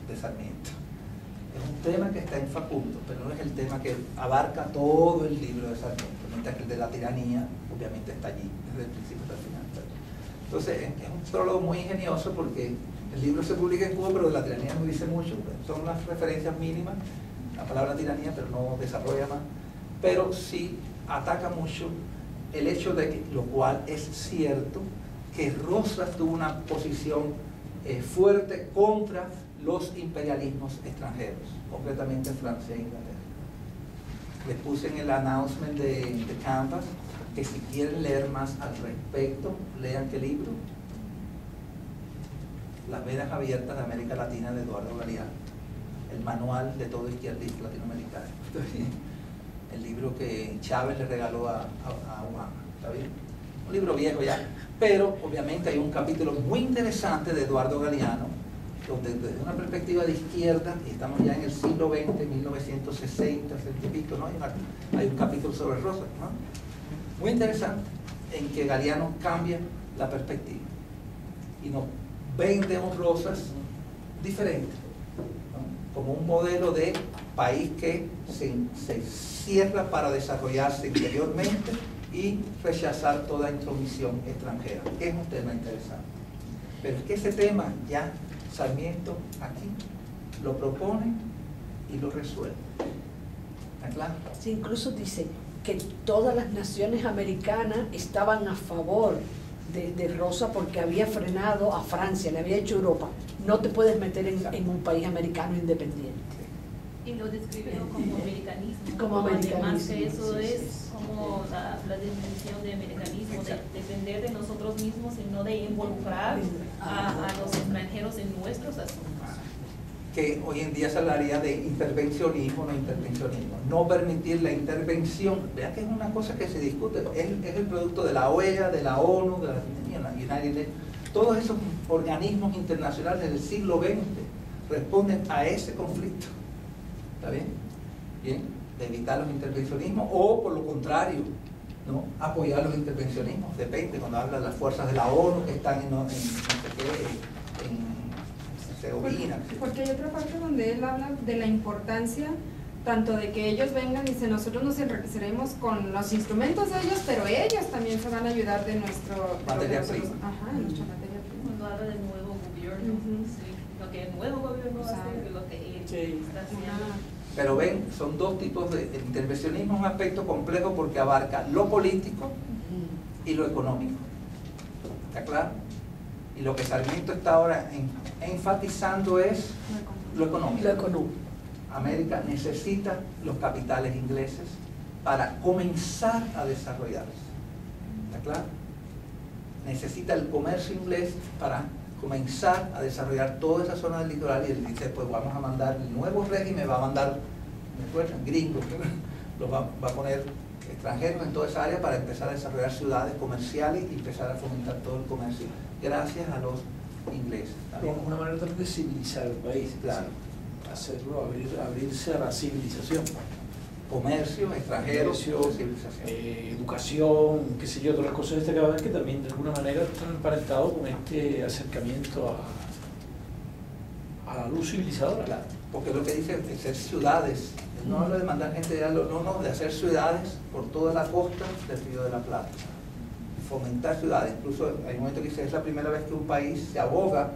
de Sarmiento. Es un tema que está en Facundo, pero no es el tema que abarca todo el libro de Sarmiento, mientras que el de la tiranía obviamente está allí, desde el principio hasta el final. Entonces, es un prólogo muy ingenioso porque el libro se publica en Cuba, pero de la tiranía no dice mucho, son las referencias mínimas, la palabra tiranía, pero no desarrolla más, pero sí ataca mucho el hecho de que, lo cual es cierto, que Rosas tuvo una posición fuerte contra los imperialismos extranjeros, concretamente Francia e Inglaterra. Les puse en el announcement de Canvas que si quieren leer más al respecto, lean qué libro. Las venas abiertas de América Latina de Eduardo Galeano, el manual de todo izquierdista latinoamericano. El libro que Chávez le regaló a Obama, ¿está bien? un libro viejo ya, pero obviamente hay un capítulo muy interesante de Eduardo Galeano, donde desde una perspectiva de izquierda, y estamos ya en el siglo XX, 1960, 60 y pico, ¿no? Hay un capítulo sobre Rosas, ¿no? Muy interesante, en que Galeano cambia la perspectiva y nos vende un Rosas diferente, ¿no? Como un modelo de país que se cierra para desarrollarse interiormente y rechazar toda intromisión extranjera. Es un tema interesante. Pero es que ese tema ya Sarmiento aquí lo propone y lo resuelve. ¿Está claro? Sí, incluso dice que todas las naciones americanas estaban a favor de Rosa porque había frenado a Francia, le había hecho Europa. No te puedes meter en un país americano independiente. Y lo describió como americanismo. Como americanismo. Además que eso Sí, es sí, sí. como la definición de americanismo, de depender de nosotros mismos y no de involucrar a los extranjeros en nuestros asuntos. Que hoy en día se hablaría de intervencionismo, no intervencionismo. No permitir la intervención. Vea que es una cosa que se discute. Es el producto de la OEA, de la ONU, de la United Nations. Todos esos organismos internacionales del siglo XX responden a ese conflicto. ¿Está bien? Bien, de evitar los intervencionismos o por lo contrario, ¿no? Apoyar los intervencionismos. Depende, cuando habla de las fuerzas de la ONU que están en Segovina. Porque hay otra parte donde él habla de la importancia tanto de que ellos vengan y dice nosotros nos enriqueceremos con los instrumentos de ellos, pero ellos también se van a ayudar de nuestro Materia prima. Ajá, nuestra materia prima. Cuando habla del nuevo gobierno, sí, lo que el nuevo gobierno va a hacer y lo que él está haciendo. Pero ven, son dos tipos de intervencionismo, es un aspecto complejo porque abarca lo político y lo económico. ¿Está claro? Y lo que Sarmiento está ahora enfatizando es lo económico. Lo económico. América necesita los capitales ingleses para comenzar a desarrollarse. ¿Está claro? Necesita el comercio inglés para comenzar a desarrollar toda esa zona del litoral y él dice, pues vamos a mandar el nuevo régimen, va a mandar, ¿me acuerdan? Gringos, los va a poner extranjeros en toda esa área para empezar a desarrollar ciudades comerciales y empezar a fomentar todo el comercio gracias a los ingleses. ¿También? Una manera también de civilizar el país, claro. Hacerlo, abrirse a la civilización. Comercio, extranjeros, civilización. Educación, qué sé yo, todas las cosas de esta cabeza que también de alguna manera están emparentados con este acercamiento a la luz civilizadora. Claro, porque lo que dice es hacer ciudades, no habla de mandar gente de algo, no, de hacer ciudades por toda la costa del Río de la Plata. Fomentar ciudades, incluso hay un momento que dice, es la primera vez que un país se aboga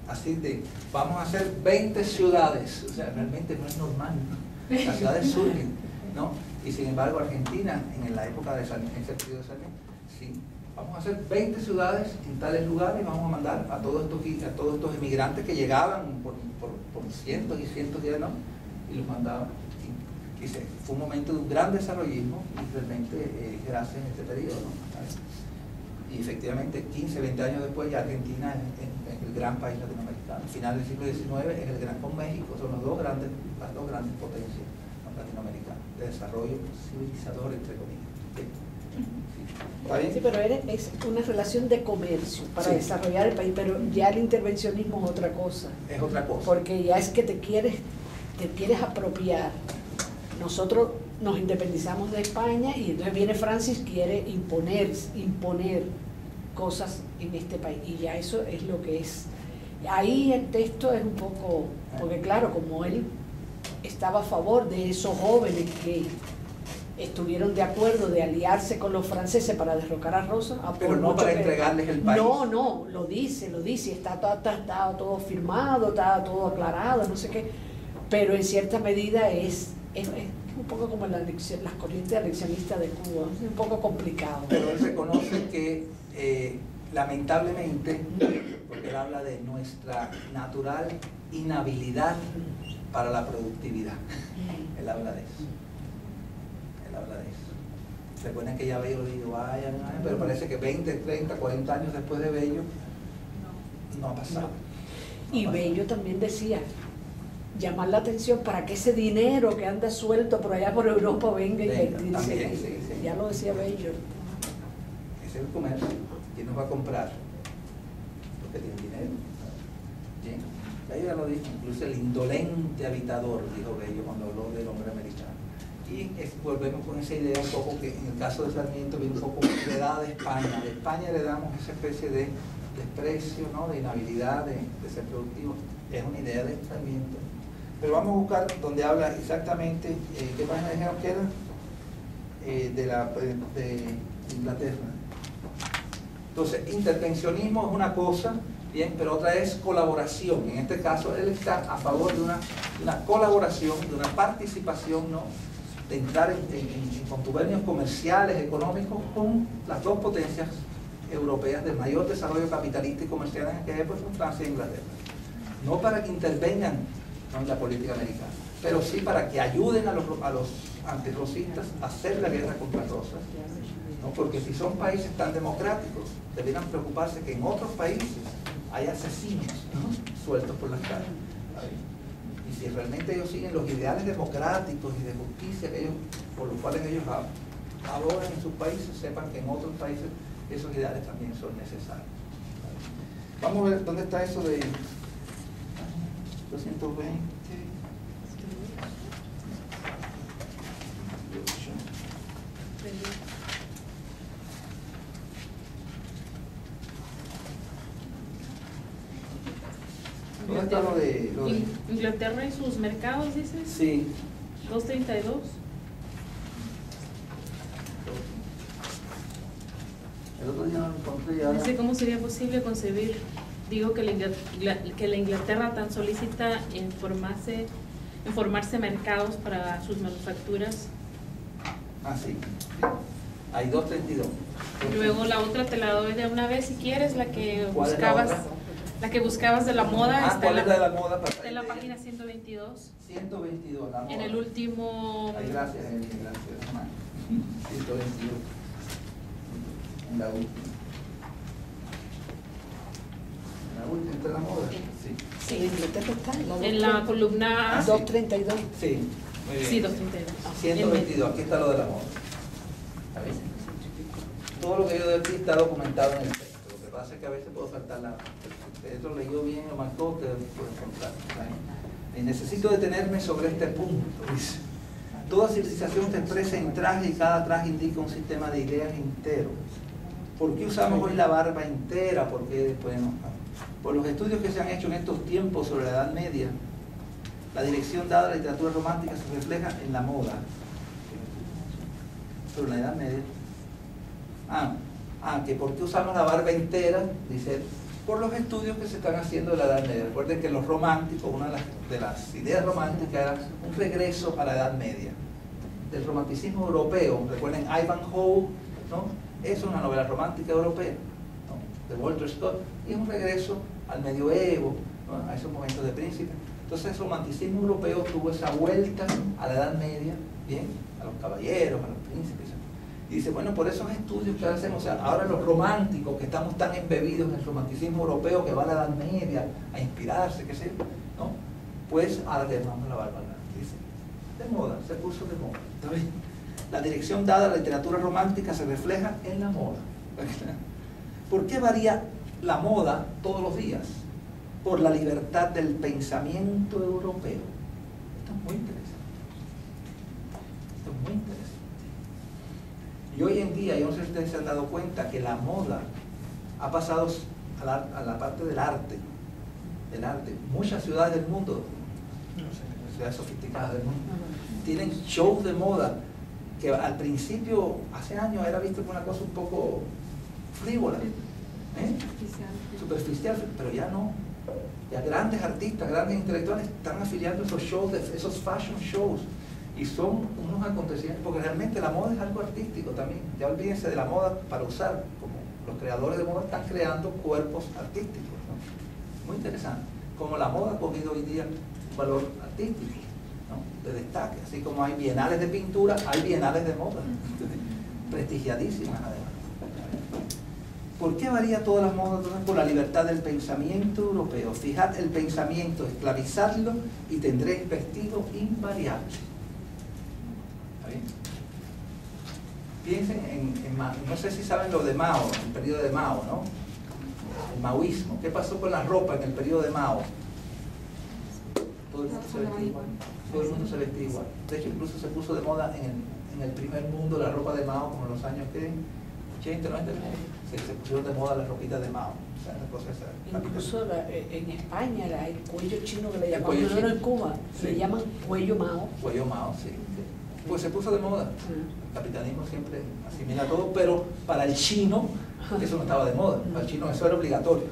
así de, vamos a hacer 20 ciudades, o sea, realmente no es normal, ¿no? Las ciudades surgen, ¿no? Y sin embargo Argentina, en la época de Sarmiento, en ese periodo de Sarmiento, sí, vamos a hacer 20 ciudades en tales lugares y vamos a mandar a todos estos emigrantes que llegaban por cientos y cientos de años, y los mandaban. Y dice, fue un momento de un gran desarrollismo y realmente gracias a este periodo, ¿no? Y efectivamente 15, 20 años después ya Argentina es el gran país latinoamericano. Al final del siglo XIX es el gran, con México, son las dos grandes potencias latinoamericanas de desarrollo civilizador, entre comillas. ¿Está bien? Sí, pero es una relación de comercio para desarrollar el país, pero ya el intervencionismo es otra cosa. Es otra cosa. Porque ya es que te quieres apropiar. Nosotros nos independizamos de España y entonces viene Francis, quiere imponer cosas en este país y ya eso es lo que es. Ahí el texto es un poco, porque claro, como él estaba a favor de esos jóvenes que estuvieron de acuerdo de aliarse con los franceses para derrocar a Rosa. Pero no para entregarles el país. No, lo dice, está todo firmado, está todo aclarado, no sé qué, pero en cierta medida es un poco como las corrientes anexionistas de Cuba, es un poco complicado. Pero él reconoce que lamentablemente, porque él habla de nuestra natural inhabilidad para la productividad, él habla de eso. Recuerden que ya Bello lo dijo, pero parece que 20, 30, 40 años después de Bello no ha pasado. Y Bello también decía, llamar la atención para que ese dinero que anda suelto por allá por Europa venga a invertirse. Sí. Ya lo decía Bello. es el comercio. ¿Quién nos va a comprar? Los que tienen dinero. Bien. Ya lo dijo, incluso el indolente habitador, dijo Bello cuando habló del hombre americano. Y volvemos con esa idea un poco que en el caso de Sarmiento viene un poco heredada de España. De España heredamos esa especie de desprecio, ¿no? De inhabilidad de ser productivo. Es una idea de Sarmiento. Pero vamos a buscar donde habla exactamente, ¿qué página dijeron que era? De Inglaterra. Entonces, intervencionismo es una cosa, bien, pero otra es colaboración. En este caso, él está a favor de una colaboración, de una participación, ¿no? De entrar en contubernios comerciales, económicos, con las dos potencias europeas del mayor desarrollo capitalista y comercial en aquella época, Francia e Inglaterra. No para que intervengan, ¿no?, en la política americana, pero sí para que ayuden a los antirrosistas a hacer la guerra contra Rosas, ¿no? Porque si son países tan democráticos, deberían preocuparse que en otros países hay asesinos, ¿no?, sueltos por las calles. Y si realmente ellos siguen los ideales democráticos y de justicia que ellos, por los cuales ellos abogan en sus países, sepan que en otros países esos ideales también son necesarios. Vamos a ver dónde está eso de 220. ¿Dónde está lo de Inglaterra y sus mercados, dices? Sí. 232. El otro día no lo encontré ya. No sé cómo sería posible concebir, digo, que la Inglaterra tan solicita en formarse mercados para sus manufacturas. Ah, sí. Hay 232. Y luego la otra te la doy de una vez si quieres, la que ¿Cuál es la buscabas. otra? La que buscabas de la moda. Está ¿cuál es la de la moda? Está en la página 122. 122, la moda. En el último. Ay, gracias, Emilia, gracias. 122. En la última. En la última está la moda. Sí. Sí. ¿En Inglaterra está? En la columna A. 232. Sí. Muy bien. Sí, 232. 122, aquí está lo de la moda. ¿Está bien? Todo lo que yo de aquí está documentado en el texto. Lo que pasa es que a veces puedo faltar la. Usted lo leyó bien, lo marcó, que puedo encontrar. Y necesito detenerme sobre este punto. Dice: toda civilización se expresa en traje y cada traje indica un sistema de ideas entero. ¿Por qué usamos hoy la barba entera? Porque, bueno, por los estudios que se han hecho en estos tiempos sobre la Edad Media, la dirección dada a la literatura romántica se refleja en la moda. Sobre la Edad Media. Que ¿por qué usamos la barba entera? Dice, por los estudios que se están haciendo de la Edad Media. Recuerden que los románticos, una de las ideas románticas era un regreso a la Edad Media. Del romanticismo europeo, recuerden Ivanhoe, ¿no? Es una novela romántica europea, ¿no?, de Walter Scott, y es un regreso al medioevo, ¿no?, a esos momentos de príncipe. Entonces el romanticismo europeo tuvo esa vuelta a la Edad Media, bien, a los caballeros, a los príncipes. Y dice, bueno, por esos estudios que hacemos, o sea, ahora los románticos que estamos tan embebidos en el romanticismo europeo que va a la Edad Media a inspirarse, qué sé yo, ¿no? Pues ahora le llamamos la barba blanca. Dice, de moda, se puso de moda. ¿Está bien? La dirección dada a la literatura romántica se refleja en la moda. ¿Por qué varía la moda todos los días? Por la libertad del pensamiento europeo. Esto es muy interesante. Esto es muy interesante. Y hoy en día, yo no sé si ustedes se han dado cuenta que la moda ha pasado a la parte del arte. Muchas ciudades del mundo, ciudades sofisticadas del mundo, tienen shows de moda que al principio, hace años, era visto como una cosa un poco frívola, superficial, pero ya no. Ya grandes artistas, grandes intelectuales están afiliando esos shows, esos fashion shows, y son unos acontecimientos, porque realmente la moda es algo artístico también. Ya olvídense de la moda para usar, como los creadores de moda están creando cuerpos artísticos, ¿no? Muy interesante, como la moda ha cogido hoy día un valor artístico, ¿no?, de destaque, así como hay bienales de pintura, hay bienales de moda, prestigiadísimas además. ¿Por qué varía todas las modas? Por la libertad del pensamiento europeo. Fijad el pensamiento, esclavizadlo y tendréis vestido invariable. ¿Está bien? piensen en Mao. No sé si saben lo de Mao, el periodo de Mao, ¿no? El maoísmo. ¿Qué pasó con la ropa en el periodo de Mao? Todo el mundo se vestía igual. Todo el mundo se vestía igual. De hecho, incluso se puso de moda en el primer mundo la ropa de Mao, como en los años que 80, 90, se pusieron de moda las ropitas de Mao. O sea, una cosa esa. Incluso en España el cuello chino que le El llaman, cuello no chino. en Cuba, Sí. le llaman cuello Mao. Cuello Mao, sí. Pues se puso de moda. El capitalismo siempre asimila todo, pero para el chino eso no estaba de moda. Para el chino eso era obligatorio.